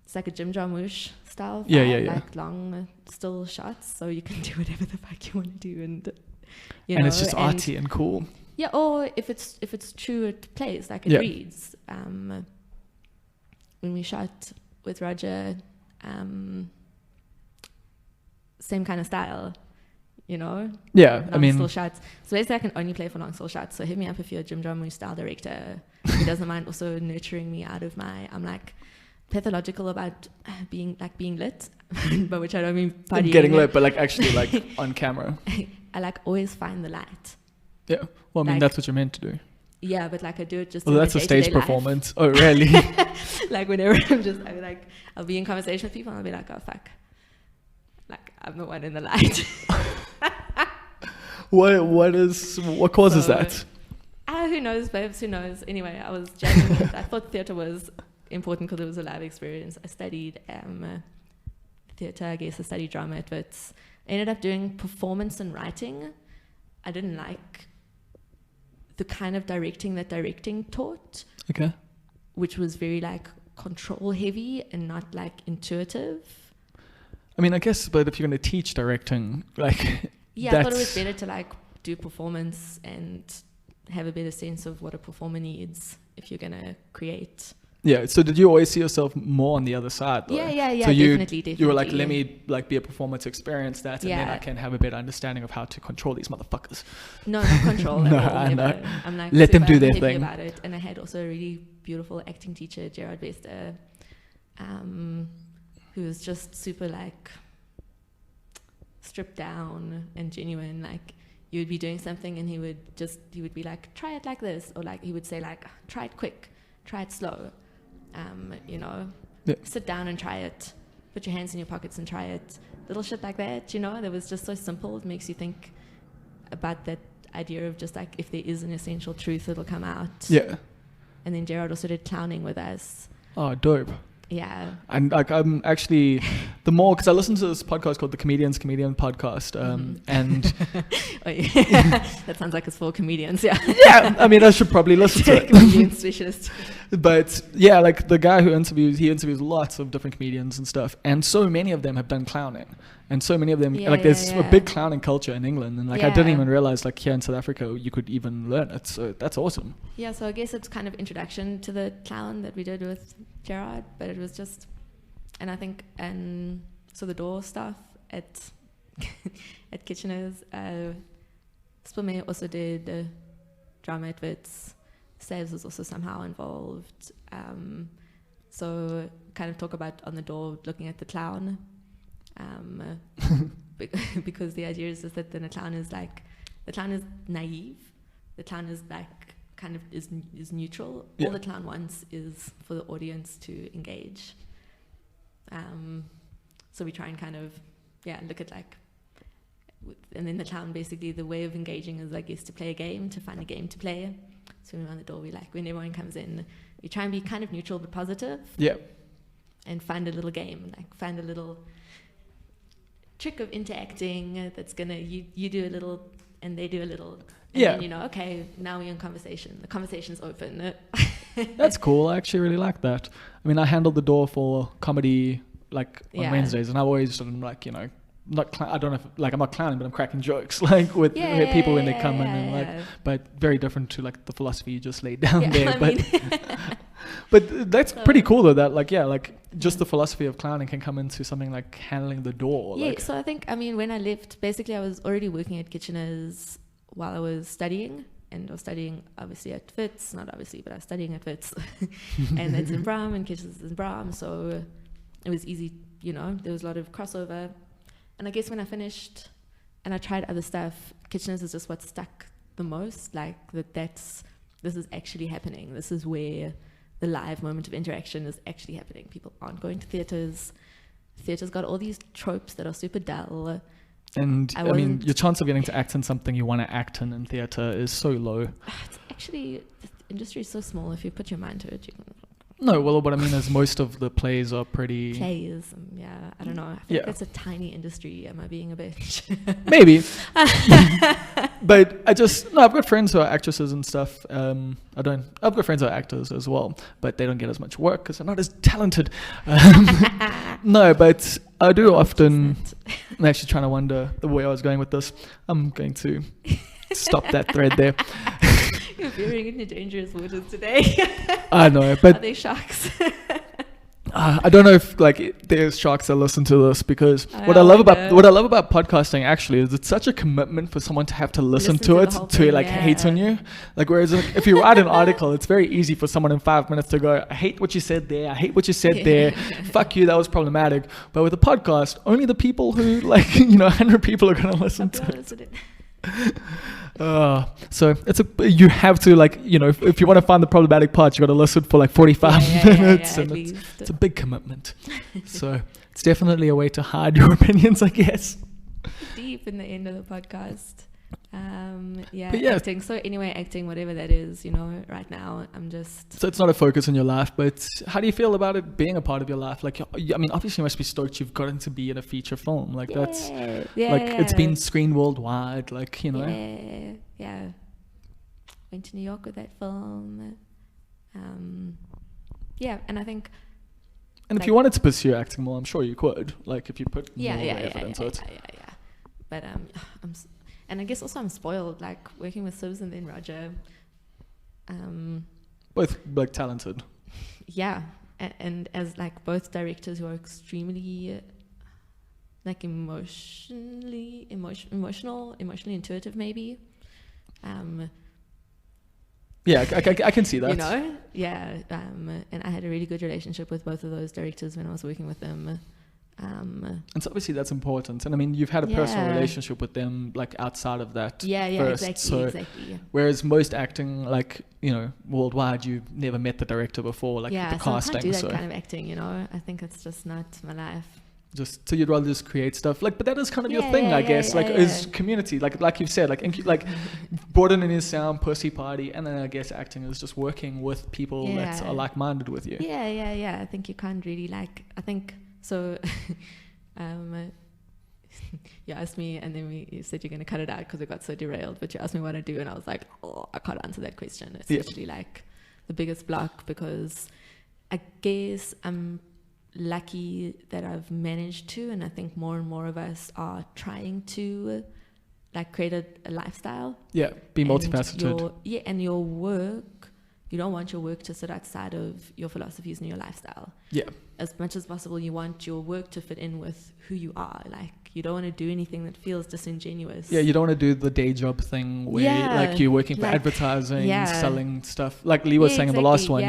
S3: it's like a Jim Jarmusch style vibe, like long still shots, so you can do whatever the fuck you want to do, and
S2: it's just arty and cool.
S3: Yeah, or if it's true, it plays like it reads. When we shot with Roger, same kind of style, you know?
S2: Yeah,
S3: long still shots. So basically I can only play for long still shots. So hit me up if you're a Jim Jarmusch style director who doesn't mind also nurturing me out of I'm like pathological about being lit, by which I don't mean partying.
S2: Getting lit, but like actually like on camera.
S3: I like always find the light.
S2: Yeah, well I mean that's what you're meant to do.
S3: Yeah, but like I do it just.
S2: Well, that's a stage performance. Oh, really?
S3: Like whenever I'll be in conversation with people and I'll be like, oh fuck, like I'm the one in the light. What causes that? Who knows, babes? Who knows? Anyway, I was jamming with. I thought theatre was important because it was a live experience. I studied theatre. I guess I studied drama at Wits. I ended up doing performance and writing. I didn't like the kind of directing that directing taught. Okay. Which was very like control heavy and not like intuitive. I
S2: mean, I guess, but if you're going to teach directing, like
S3: yeah, I thought it was better to like do performance and have a better sense of what a performer needs if you're going to create.
S2: Yeah. So did you always see yourself more on the other side though?
S3: Yeah.
S2: So
S3: definitely.
S2: You were like, let me like be a performer to experience that, and then I can have a better understanding of how to control these motherfuckers.
S3: No, not control.
S2: No, I know.
S3: I'm like,
S2: let them do their thing
S3: about it. And I had also a really beautiful acting teacher, Gerard Vester, who was just super like stripped down and genuine. Like you would be doing something and he would be like, try it like this, or like he would say like, try it quick, try it slow. Sit down and try it. Put your hands in your pockets and try it. Little shit like that, you know, that was just so simple. It makes you think about that idea of just like, if there is an essential truth, it'll come out. Yeah. And then Gerard also did clowning with us.
S2: Oh, dope.
S3: Yeah.
S2: And like I'm actually because I listen to this podcast called the Comedian Podcast, and
S3: oh, yeah. That sounds like it's for comedians. Yeah.
S2: Yeah. I mean, I should probably listen to it.
S3: Comedian specialist.
S2: But yeah, like the guy who interviews lots of different comedians and stuff, and so many of them have done clowning, and so many of them there's a big clowning culture in England, and like I didn't even realize like here in South Africa you could even learn it. So that's awesome.
S3: Yeah. So I guess it's kind of introduction to the clown that we did with Gerard, but it was just, and I think, so the door stuff at Kitchener's, Spumé also did drama at Wits. Saves was also somehow involved. So kind of talk about on the door looking at the clown, because the idea is that then the clown is naive. The clown is like kind of is neutral.
S2: Yeah.
S3: All the clown wants is for the audience to engage. So we try and kind of look at like, and then the clown basically the way of engaging is I guess to play a game, to find a game to play. So when we're on the door, we like when everyone comes in, we try and be kind of neutral but positive.
S2: Yeah.
S3: And find a little game, like find a little trick of interacting that's gonna you do a little and they do a little. And then, you know, okay, now we're in conversation. The conversation's open.
S2: That's cool. I actually really like that. I mean, I handled the door for comedy like on Wednesdays, and I always sort of like, you know, I don't know if, like, I'm not clowning, but I'm cracking jokes like with people when they come in and like, but very different to like the philosophy you just laid down there. But that's pretty cool though, that like, like just the philosophy of clowning can come into something like handling the door.
S3: Yeah,
S2: like.
S3: so I think, I mean, when I left, basically I was already working at Kitchener's while I was studying, and I was studying obviously at Wits, not obviously, but I was studying at Wits. And it's in Bram, and Kitchener's in Bram, so it was easy, you know, there was a lot of crossover. And I guess when I finished and I tried other stuff, Kitchener's is just what stuck the most, like this is actually happening. This is where the live moment of interaction is actually happening. People aren't going to theatres. Theatre's got all these tropes that are super dull.
S2: And I mean, your chance of getting to act in something you want to act in theatre is so low.
S3: It's actually, the industry is so small. If you put your mind to it, you can.
S2: No, well, what I mean is most of the plays are pretty...
S3: Plays, I don't know. I feel like that's a tiny industry. Am I being a bitch?
S2: Maybe. But I've got friends who are actresses and stuff. I've got friends who are actors as well, but they don't get as much work because they're not as talented. No, but I do often... I'm actually trying to wonder the way I was going with this. I'm going to stop that thread there.
S3: You're veering into dangerous waters today.
S2: I know, but
S3: are they sharks?
S2: I don't know if like there's sharks that listen to this, because what I love about podcasting actually is it's such a commitment for someone to have to listen to it to like hate on you. Like whereas if you write an article, it's very easy for someone in 5 minutes to go, I hate what you said there. I hate what you said there. Fuck you. That was problematic. But with a podcast, only the people who 100 people are going to listen to it. So you have to if you want to find the problematic parts, you got to listen for like 45 minutes, and it's a big commitment. So it's definitely a way to hide your opinions, I guess.
S3: Deep in the end of the podcast. Acting. So anyway, acting, whatever that is, right now I'm just... So
S2: it's not a focus in your life, but how do you feel about it being a part of your life? Like, I mean, obviously you must be stoked you've gotten to be in a feature film. Like it's been screened worldwide,
S3: Yeah. Went to New York with that film. And I think...
S2: And if you wanted to pursue acting more, I'm sure you could. Like if you put more effort into it.
S3: Yeah. But and I guess also I'm spoiled, like working with Sibs and then Roger.
S2: Both like talented.
S3: Yeah, and as like both directors who are extremely like emotionally intuitive, maybe.
S2: Yeah, I can see that.
S3: And I had a really good relationship with both of those directors when I was working with them.
S2: And so obviously that's important, and I mean you've had a personal relationship with them like outside of that first.
S3: Exactly.
S2: Whereas most acting, worldwide, you've never met the director before, the casting.
S3: I can't do that kind of acting, I think it's just not my life.
S2: So you'd rather just create stuff, but that is kind of your thing, I guess. Is community, like you've said, like Broaden in his sound, Pussy Party, and then I guess acting is just working with people that are like-minded with you.
S3: Yeah. I think you can't really So, you asked me, and then you said you're going to cut it out because it got so derailed. But you asked me what I do, and I was like, I can't answer that question. It's literally like the biggest block, because I guess I'm lucky that I've managed to, and I think more and more of us are trying to create a lifestyle. Yeah,
S2: be multifaceted.
S3: And your work. You don't want your work to sit outside of your philosophies and your lifestyle. Yeah. As much as possible, you want your work to fit in with who you are. You don't want to do anything that feels disingenuous. Yeah,
S2: you don't want to do the day job thing where you're working for advertising, selling stuff. Like Lee was saying in the last one,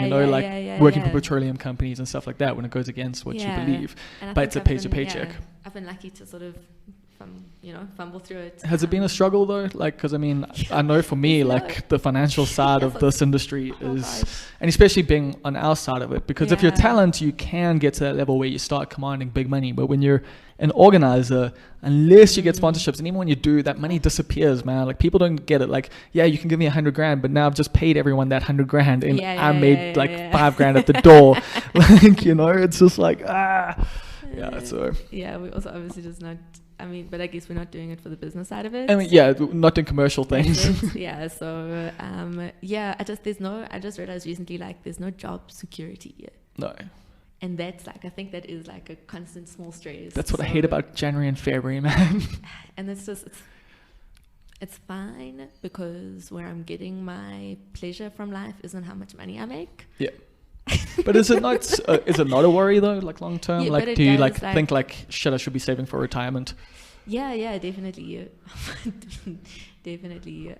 S2: working for petroleum companies and stuff like that when it goes against what you believe. But it's a paycheck.
S3: I've been lucky to sort of fumble through it.
S2: Has it been a struggle though? Like, because I mean, I know for me, like the financial side of this industry is, and especially being on our side of it, because if you're talent, you can get to that level where you start commanding big money. But when you're an organizer, unless you get sponsorships, and even when you do, that money disappears, man. Like people don't get it. Like, yeah, you can give me $100,000, but now I've just paid everyone that $100,000, and I made like $5,000 at the door. Like, it's just like yeah. So
S3: yeah, we also obviously just not. I mean, but I guess we're not doing it for the business side of it.
S2: I mean, yeah, not doing commercial things.
S3: Yeah. So I just realized recently, like, there's no job security yet.
S2: No.
S3: And that's like, I think that is like a constant small stress.
S2: That's what I hate about January and February, man.
S3: And it's fine, because where I'm getting my pleasure from life isn't how much money I make.
S2: Yeah. But is it not a worry though, like long term? Like, do you think like, shit, I should be saving for retirement?
S3: Yeah, definitely. Definitely.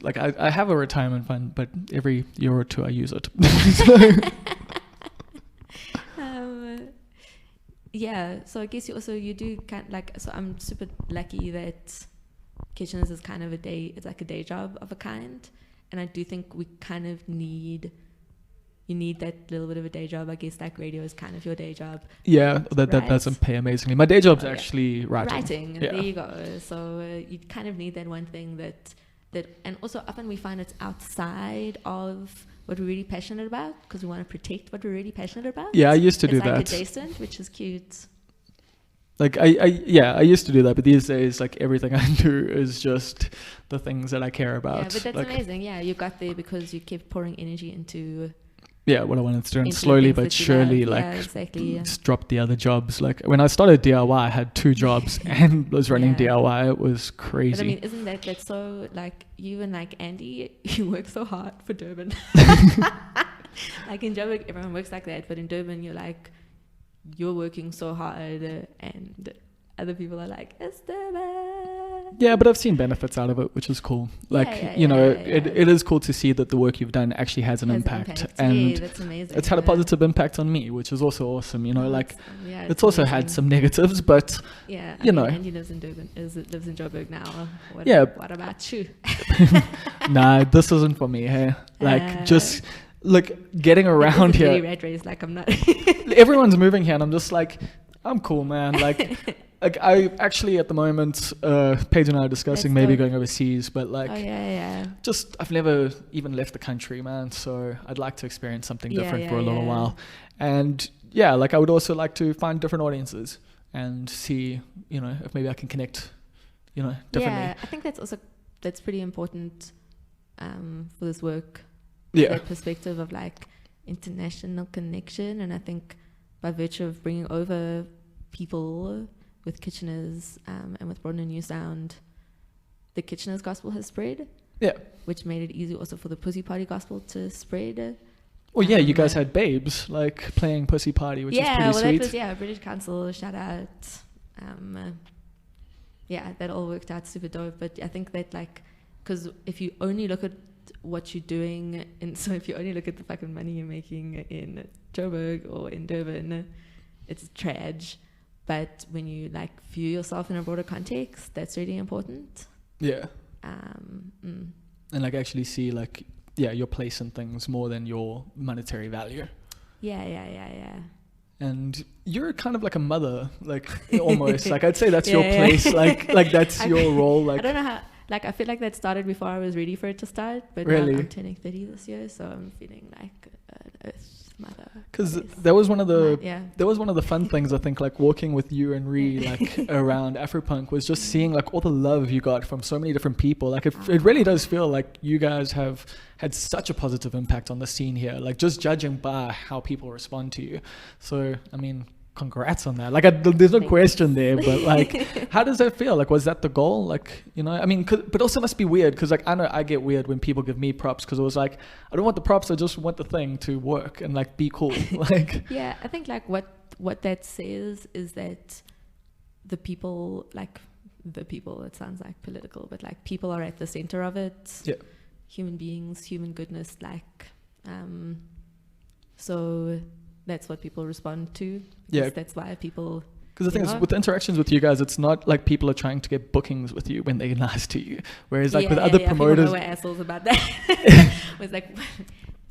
S2: Like I have a retirement fund, but every year or two I use it. So.
S3: Yeah, so I guess you do kind of like, so I'm super lucky that Kitcheners is kind of it's like a day job of a kind, and I do think we kind of need that little bit of a day job. I guess like radio is kind of your day job. Yeah,
S2: that doesn't pay amazingly. My day job's actually
S3: writing.
S2: Yeah.
S3: There you go. So you kind of need that one thing that, and also often we find it's outside of what we're really passionate about, because we want to protect what we're really passionate about.
S2: Yeah, I used to do
S3: that.
S2: It's
S3: like adjacent, which is cute.
S2: Like I used to do that, but these days, like everything I do is just the things that I care about.
S3: Yeah, but that's
S2: like,
S3: amazing. Yeah, you got there because you kept pouring energy into.
S2: Yeah, what I wanted to do, and slowly but surely, dropped the other jobs. Like when I started DIY, I had 2 jobs and was running DIY. It was crazy.
S3: But I mean, isn't that's so, like, you and like Andy, you work so hard for Durban. Like in Joburg, everyone works like that, but in Durban, you're working so hard, and other people are like, it's Durban.
S2: Yeah, but I've seen benefits out of it, which is cool. Like, it is cool to see that the work you've done actually has an impact. And
S3: that's amazing.
S2: It's had a positive impact on me, which is also awesome. It's also amazing. Had some negatives, but
S3: Andy lives in Durban, lives in Joburg now. What about you?
S2: Nah, this isn't for me. Hey, just getting around here.
S3: Rat race, like I'm not.
S2: Everyone's moving here, and I'm just like, I'm cool, man. Like I actually at the moment, Paige and I are discussing maybe going overseas, but just I've never even left the country, man. So I'd like to experience something different for a little while, and I would also like to find different audiences and see, if maybe I can connect, differently.
S3: Yeah, I think that's pretty important for this work.
S2: Yeah,
S3: that perspective of like international connection, and I think by virtue of bringing over people with Kitcheners and with Broaden and New Sound, the Kitcheners gospel has spread. Yeah. Which made it easy also for the Pussy Party gospel to spread.
S2: Well, you guys had Babes playing Pussy Party, which is pretty sweet.
S3: That was British Council, shout out. That all worked out super dope. But I think that because if you only look at what you're doing, and so if you only look at the fucking money you're making in Joburg or in Durban, it's trash. But when you view yourself in a broader context, that's really important.
S2: Yeah. And actually see your place in things more than your monetary value.
S3: Yeah.
S2: And you're kind of like a mother, almost. I'd say that's your place. That's your role.
S3: I don't know how. I feel like that started before I was ready for it to start. But
S2: really?
S3: Now I'm turning 30 this year, so I'm feeling like an earth mother.
S2: Because that was one of the fun things, I think, walking with you and Ree around Afropunk, was just seeing all the love you got from so many different people. It really does feel like you guys have had such a positive impact on the scene here, just judging by how people respond to you. So I mean, congrats on that. There's no question there, but how does that feel? Was that the goal? I mean, but also must be weird, because I know I get weird when people give me props, because it was I don't want the props, I just want the thing to work and be cool.
S3: Yeah, I think what that says is that the people, it sounds political, but people are at the center of it.
S2: Yeah.
S3: Human beings, human goodness, so that's what people respond to.
S2: Yeah.
S3: That's why people
S2: Because the thing is, with interactions with you guys, it's not like people are trying to get bookings with you when they're nice to you. Whereas like with other promoters,
S3: people were assholes about that. Was like,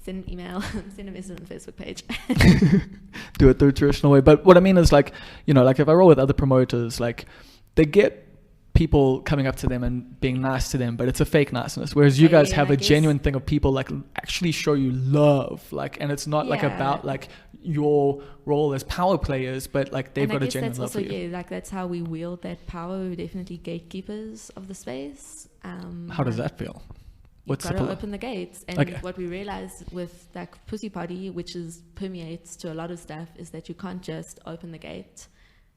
S3: send an email, send a message on the Facebook page.
S2: Do it the traditional way. But what I mean is like, you know, like if I roll with other promoters, like they get people coming up to them and being nice to them, but it's a fake niceness. Whereas you guys have a genuine thing of people like actually show you love, like, and it's not like about like your role as power players, but like they've got a genuine love for you.
S3: Yeah, like that's how we wield that power. We're definitely gatekeepers of the space.
S2: How does that feel?
S3: What's got to open the gates, and what we realized with like Pussy Party, which permeates to a lot of stuff, is that you can't just open the gate.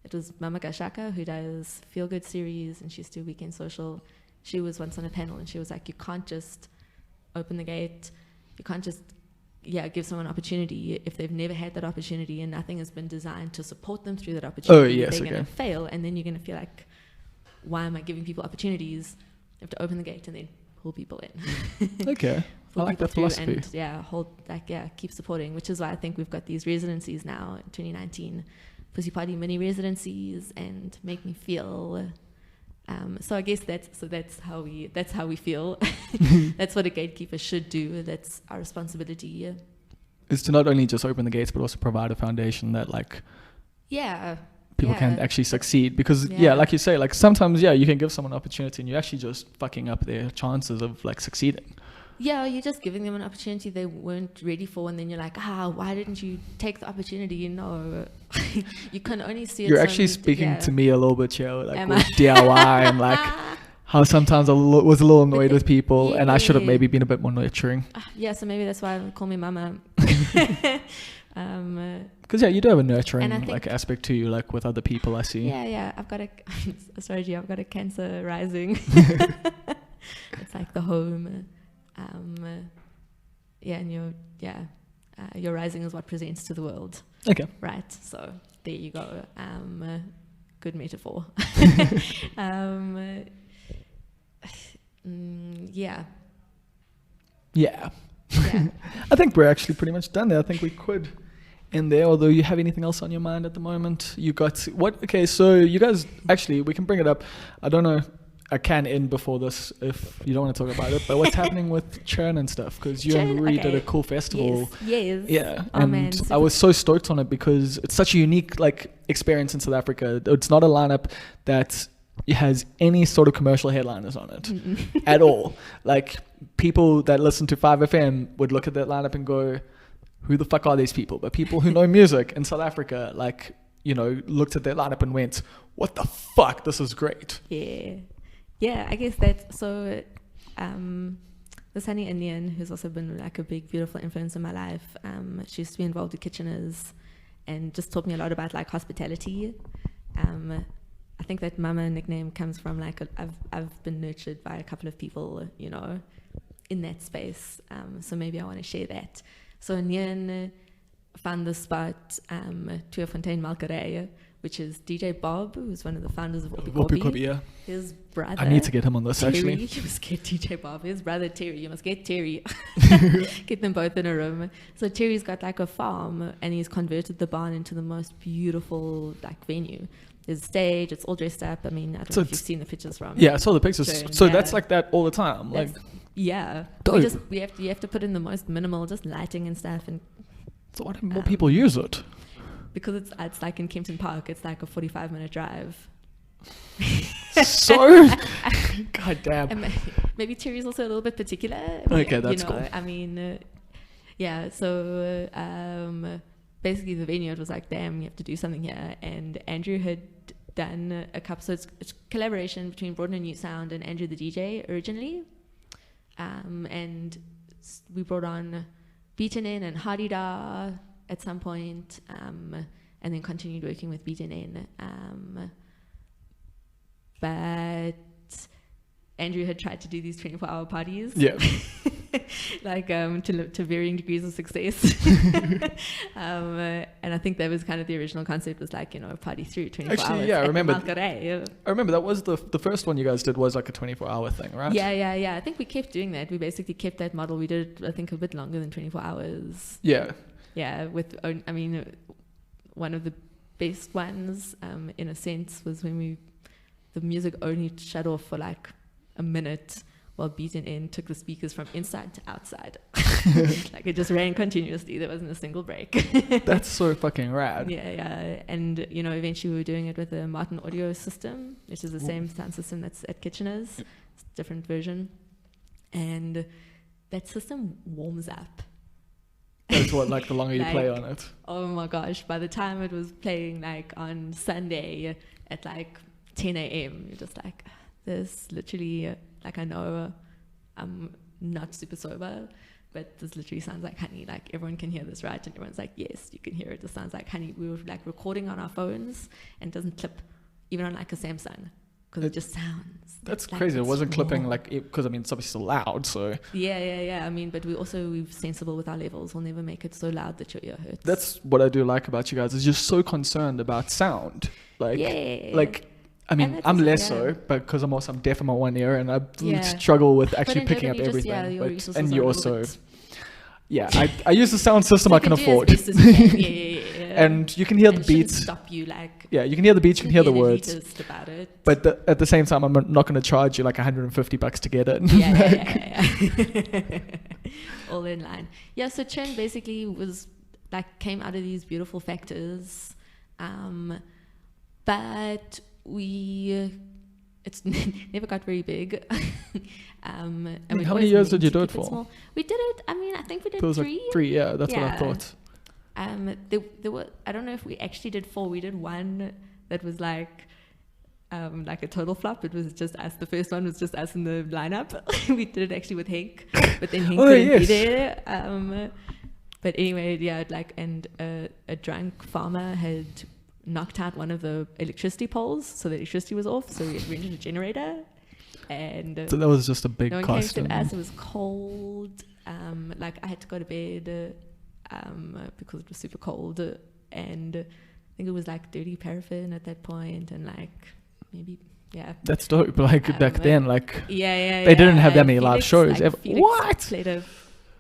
S3: It was Mama Gashaka, who does Feel Good series, and she used to do Weekend Social. She was once on a panel, and she was like, you can't just open the gate. You can't just, give someone an opportunity if they've never had that opportunity and nothing has been designed to support them through that opportunity. They're going to fail, and then you're going to feel like, why am I giving people opportunities? You have to open the gate and then pull people in.
S2: Okay. I like that philosophy.
S3: And keep supporting, which is why I think we've got these residencies now in 2019. Pussy Party mini residencies and Make Me Feel. So I guess that's how we feel. That's what a gatekeeper should do. That's our responsibility. Is
S2: to not only just open the gates, but also provide a foundation that like people can actually succeed. Because like you say, like sometimes you can give someone an opportunity and you're actually just fucking up their chances of like succeeding.
S3: Yeah, you're just giving them an opportunity they weren't ready for, and then you're like, why didn't you take the opportunity? You know, you can only see it.
S2: You're actually speaking to me a little bit here, like with DIY and like how sometimes I was a little annoyed with people, and I should have maybe been a bit more nurturing.
S3: So maybe that's why I call me Mama.
S2: Because you do have a nurturing like aspect to you, like with other people I see.
S3: I've got I've got a Cancer rising. It's like the home. And your rising is what presents to the world. Okay. Right. So there you go. Good metaphor.
S2: I think we're actually pretty much done there. I think we could end there, although you have anything else on your mind at the moment? You got what? Okay, so you guys, actually, we can bring it up. I don't know. I can end before this if you don't want to talk about it, but what's happening with Churn and stuff? Because you and Ree did a cool festival.
S3: Yes.
S2: Yeah. And I was so stoked on it because it's such a unique like experience in South Africa. It's not a lineup that has any sort of commercial headliners on it at all. Like people that listen to 5FM would look at that lineup and go, who the fuck are these people? But people who know music in South Africa, like, you know, looked at that lineup and went, what the fuck? This is great.
S3: Yeah, I guess that's so. The Sunny Indian, who's also been like a big, beautiful influence in my life. She used to be involved with Kitcheners, and just taught me a lot about like hospitality. I think that Mama nickname comes from like I've been nurtured by a couple of people, you know, in that space. So maybe I want to share that. So Nyan found the spot, Tuafontein Malkareye, which is DJ Bob, who's one of the founders of Whoopie. His brother.
S2: I need to get him on this,
S3: Terry,
S2: actually.
S3: You must get DJ Bob. His brother Terry. You must get Terry. Get them both in a room. So Terry's got like a farm, and he's converted the barn into the most beautiful like venue. There's a stage. It's all dressed up. I mean, I don't know if you've seen the pictures from.
S2: Yeah, I saw the pictures. So that's like that all the time. Like,
S3: yeah. You have to put in the most minimal, just lighting and stuff. And
S2: so why don't more people use it?
S3: Because it's like in Kempton Park, it's like a 45-minute drive.
S2: So, god damn.
S3: And maybe Terry's also a little bit particular.
S2: Okay, that's cool.
S3: I mean, so basically the venue, it was like, damn, you have to do something here. And Andrew had done a couple, so it's collaboration between Broaden and New Sound and Andrew the DJ originally. And we brought on Beaten In and Hadida at some point, and then continued working with BTN. But Andrew had tried to do these 24-hour parties.
S2: Yeah.
S3: Like to varying degrees of success. And I think that was kind of the original concept, was like, you know, party through 24 hours.
S2: Actually, yeah, I remember. I remember that was the first one you guys did, was like a 24-hour thing, right?
S3: Yeah. I think we kept doing that. We basically kept that model. We did, I think, a bit longer than 24 hours.
S2: Yeah.
S3: Yeah, one of the best ones, in a sense, was when the music only shut off for like a minute while Beaten In took the speakers from inside to outside. Like it just ran continuously. There wasn't a single break.
S2: That's so fucking rad.
S3: Yeah. And, you know, eventually we were doing it with the Martin audio system, which is the same sound system that's at Kitchener's. It's a different version. And that system warms up.
S2: That's what, like, the longer you
S3: Like,
S2: play on it.
S3: Oh my gosh, by the time it was playing like on Sunday at like 10 a.m., you're just like, this literally, like I know I'm not super sober, but this literally sounds like honey. Like everyone can hear this, right? And everyone's like, yes, you can hear it. This sounds like honey. We were like recording on our phones and it doesn't clip, even on like a Samsung, because it just sounds.
S2: That's
S3: like
S2: crazy. It
S3: it's
S2: wasn't clipping
S3: raw.
S2: like, because I mean, it's obviously still loud, so.
S3: Yeah. I mean, but we're sensible with our levels. We'll never make it so loud that your ear hurts.
S2: That's what I do like about you guys, is you're so concerned about sound. Like,
S3: Yeah.
S2: like, I mean,
S3: that's
S2: I'm
S3: also-
S2: less
S3: yeah.
S2: so, but because I'm deaf in my one ear, and I
S3: Yeah.
S2: struggle with
S3: But
S2: actually
S3: in
S2: picking up
S3: Germany, just,
S2: everything.
S3: your
S2: But,
S3: resources
S2: and
S3: are
S2: you
S3: a
S2: also,
S3: little bit-
S2: yeah, I use the sound system I can
S3: You do as
S2: afford.
S3: best as you can. Yeah.
S2: And you can hear
S3: And
S2: the
S3: it shouldn't
S2: beats.
S3: Stop you like.
S2: Yeah, you can hear the beats, you can hear the
S3: be
S2: words.
S3: elitist about it.
S2: But at the same time, I'm not going to charge you like $150 to get it.
S3: Yeah. All in line. Yeah, so Churn basically was like came out of these beautiful factors, but it's never got very big. And
S2: I mean,
S3: we'd
S2: how many
S3: always
S2: years did
S3: meant
S2: you
S3: to
S2: do it
S3: keep
S2: for?
S3: small. We did it. I mean, I think we did
S2: It was
S3: 3.
S2: like 3, yeah, that's what I
S3: Yeah.
S2: thought.
S3: There were, I don't know if we actually did 4. We did one that was like a total flop. It was just us. The first one was just us in the lineup. We did it actually with Henk, but then Henk couldn't be there. But anyway, yeah, like, and a drunk farmer had knocked out one of the electricity poles, so the electricity was off. So we had rented a generator, and
S2: So that was just a big
S3: no one
S2: cost.
S3: came to us. It was cold. Like I had to go to bed because it was super cold, and I think it was like dirty paraffin at that point, and like maybe
S2: That's dope. Like back then, like
S3: they
S2: didn't have that many live shows ever.
S3: Felix
S2: What?
S3: Played a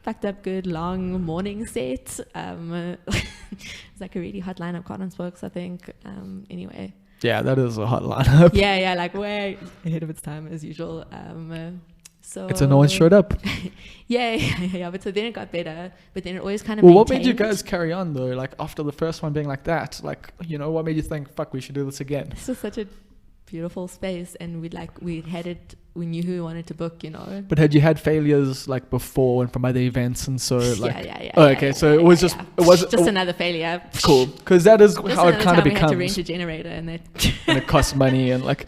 S3: fucked up good long morning set. It's like a really hot lineup. Cotton Spokes, I think. Anyway.
S2: Yeah, that is a hot lineup.
S3: Yeah, like way ahead of its time as usual. So
S2: It's a no one showed up.
S3: Yeah. But so then it got better. But then it always kind of.
S2: Well, what made you
S3: maintained.
S2: guys carry on though? Like after the first one being like that, like, you know, what made you think, fuck, we should do this again?
S3: This was such a beautiful space, and we had it. We knew who we wanted to book, you know.
S2: But had you had failures like before and from other events and so like?
S3: Yeah.
S2: Oh, okay, so it was just it was
S3: just another failure.
S2: cool, because that is
S3: Just
S2: how it
S3: another
S2: kind of
S3: time we had to
S2: becomes,
S3: rent a generator, and that.
S2: and it costs money and like.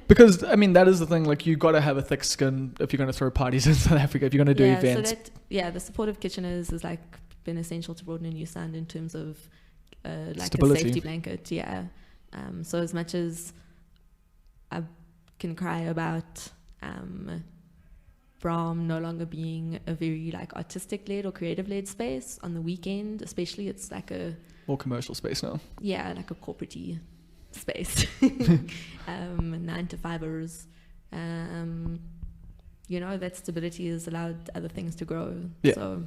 S2: Because I mean that is the thing. Like you got to have a thick skin if you're going to throw parties in South Africa. If you're going to do events.
S3: So the support of Kitcheners has like been essential to Broaden a new sound in terms of like
S2: Stability.
S3: a safety blanket. Yeah. So as much as I can cry about Brahm no longer being a very like artistic led or creative led space on the weekend, especially, it's like a
S2: More commercial space now.
S3: like a corporate-y space. 9 to 5ers. You know, that stability has allowed other things to grow.
S2: Yeah.
S3: So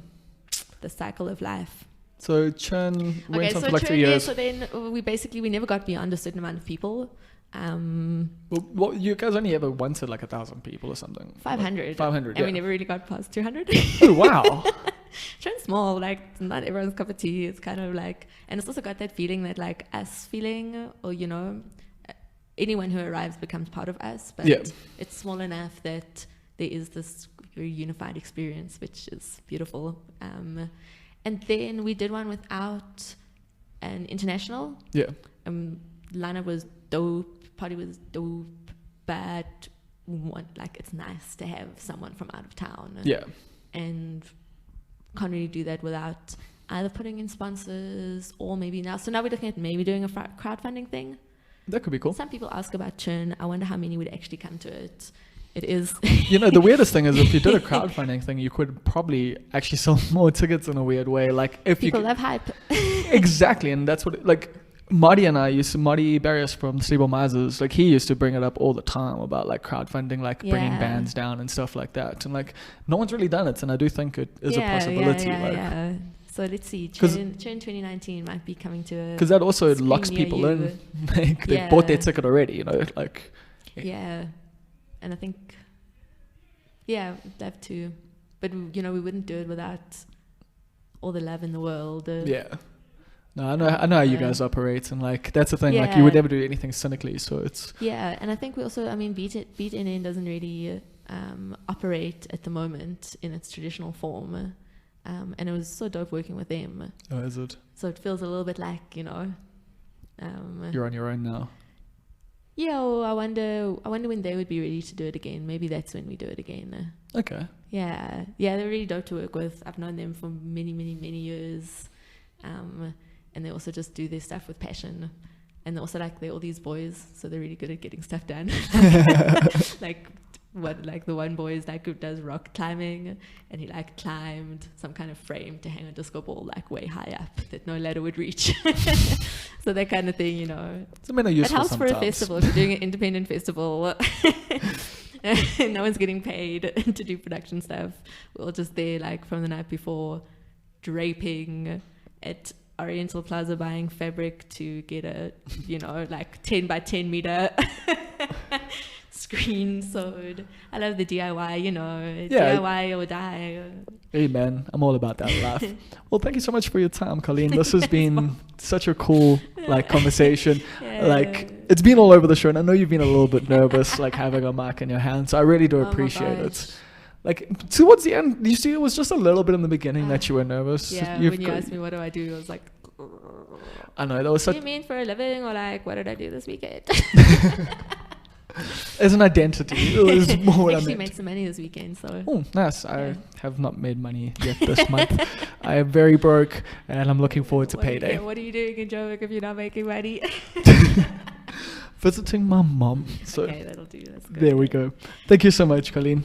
S3: the cycle of life.
S2: So Churn went on for like
S3: Churn,
S2: 3 years.
S3: so then we never got beyond a certain amount of people.
S2: Well, you guys only ever wanted like 1,000 people or something.
S3: 500.
S2: 500,
S3: And we
S2: yeah.
S3: never really got past 200.
S2: Oh wow.
S3: Churn's small, like not everyone's cup of tea. It's kind of like, and it's also got that feeling that like us feeling, or you know, anyone who arrives becomes part of us. But
S2: Yeah.
S3: it's small enough that there is this very unified experience, which is beautiful. And then we did one without an international.
S2: Yeah.
S3: Lineup was dope, party was dope, but it's nice to have someone from out of town.
S2: Yeah.
S3: And can't really do that without either putting in sponsors or maybe now. So now we're looking at maybe doing a crowdfunding thing.
S2: That could be cool.
S3: Some people ask about Churn. I wonder how many would actually come to it. It is.
S2: You know, the weirdest thing is if you did a crowdfunding thing, you could probably actually sell more tickets in a weird way. Like if
S3: People
S2: you
S3: love hype.
S2: exactly, and that's what like Marty Barrios from Cerebral Mazes, like he used to bring it up all the time about like crowdfunding, like bringing
S3: Yeah.
S2: bands down and stuff like that. And like no one's really done it, and I do think it is a possibility.
S3: Yeah. So let's see.
S2: 'Cause-
S3: Churn 2019 might be coming to a.
S2: Because that also
S3: screen
S2: locks
S3: near
S2: people
S3: you.
S2: in. Like, they bought their ticket already, you know, like.
S3: Yeah, and I think, yeah, we'd love to, but you know, we wouldn't do it without all the love in the world.
S2: Yeah. No, I know how you guys operate, and like that's the thing. Like you would never do anything cynically, so it's.
S3: Yeah, and I think we also, I mean, Beat NN doesn't really operate at the moment in its traditional form, and it was so dope working with them.
S2: Oh, is it?
S3: So it feels a little bit like, you know.
S2: You're on your own now.
S3: Yeah, well, I wonder when they would be ready to do it again. Maybe that's when we do it again.
S2: Okay.
S3: Yeah, they're really dope to work with. I've known them for many, many, many years, and they also just do their stuff with passion. And they're also they're all these boys, so they're really good at getting stuff done. Like the one boy is who does rock climbing, and he climbed some kind of frame to hang a disco ball way high up that no ladder would reach. So that kind of thing, you know.
S2: It's useful
S3: it helps
S2: sometimes.
S3: for a festival. If you're doing an independent festival, no one's getting paid to do production stuff. We're all just there from the night before, draping at Oriental Plaza, buying fabric to get a 10 by 10 meter screen sewed. I love the DIY, DIY or die.
S2: Hey man, I'm all about that life. Well, thank you so much for your time, Colleen. This has been such a cool conversation.
S3: Yeah.
S2: It's been all over the show, and I know you've been a little bit nervous having a mic in your hand, so I really do appreciate it. Towards the end, you see, it was just a little bit in the beginning that you were nervous.
S3: Yeah, when you asked me what do I do, I was like,
S2: I know, that was such.
S3: What do you mean for a living, or what did I do this weekend?
S2: As an identity, it was more what I
S3: actually
S2: meant.
S3: made some money this weekend, so.
S2: Oh, nice. I have not made money yet this month. I am very broke, and I'm looking forward to payday.
S3: What are you doing in Joburg if you're not making money?
S2: Visiting my mom. So
S3: okay, that'll do. That's good.
S2: there we go. Thank you so much, Colleen.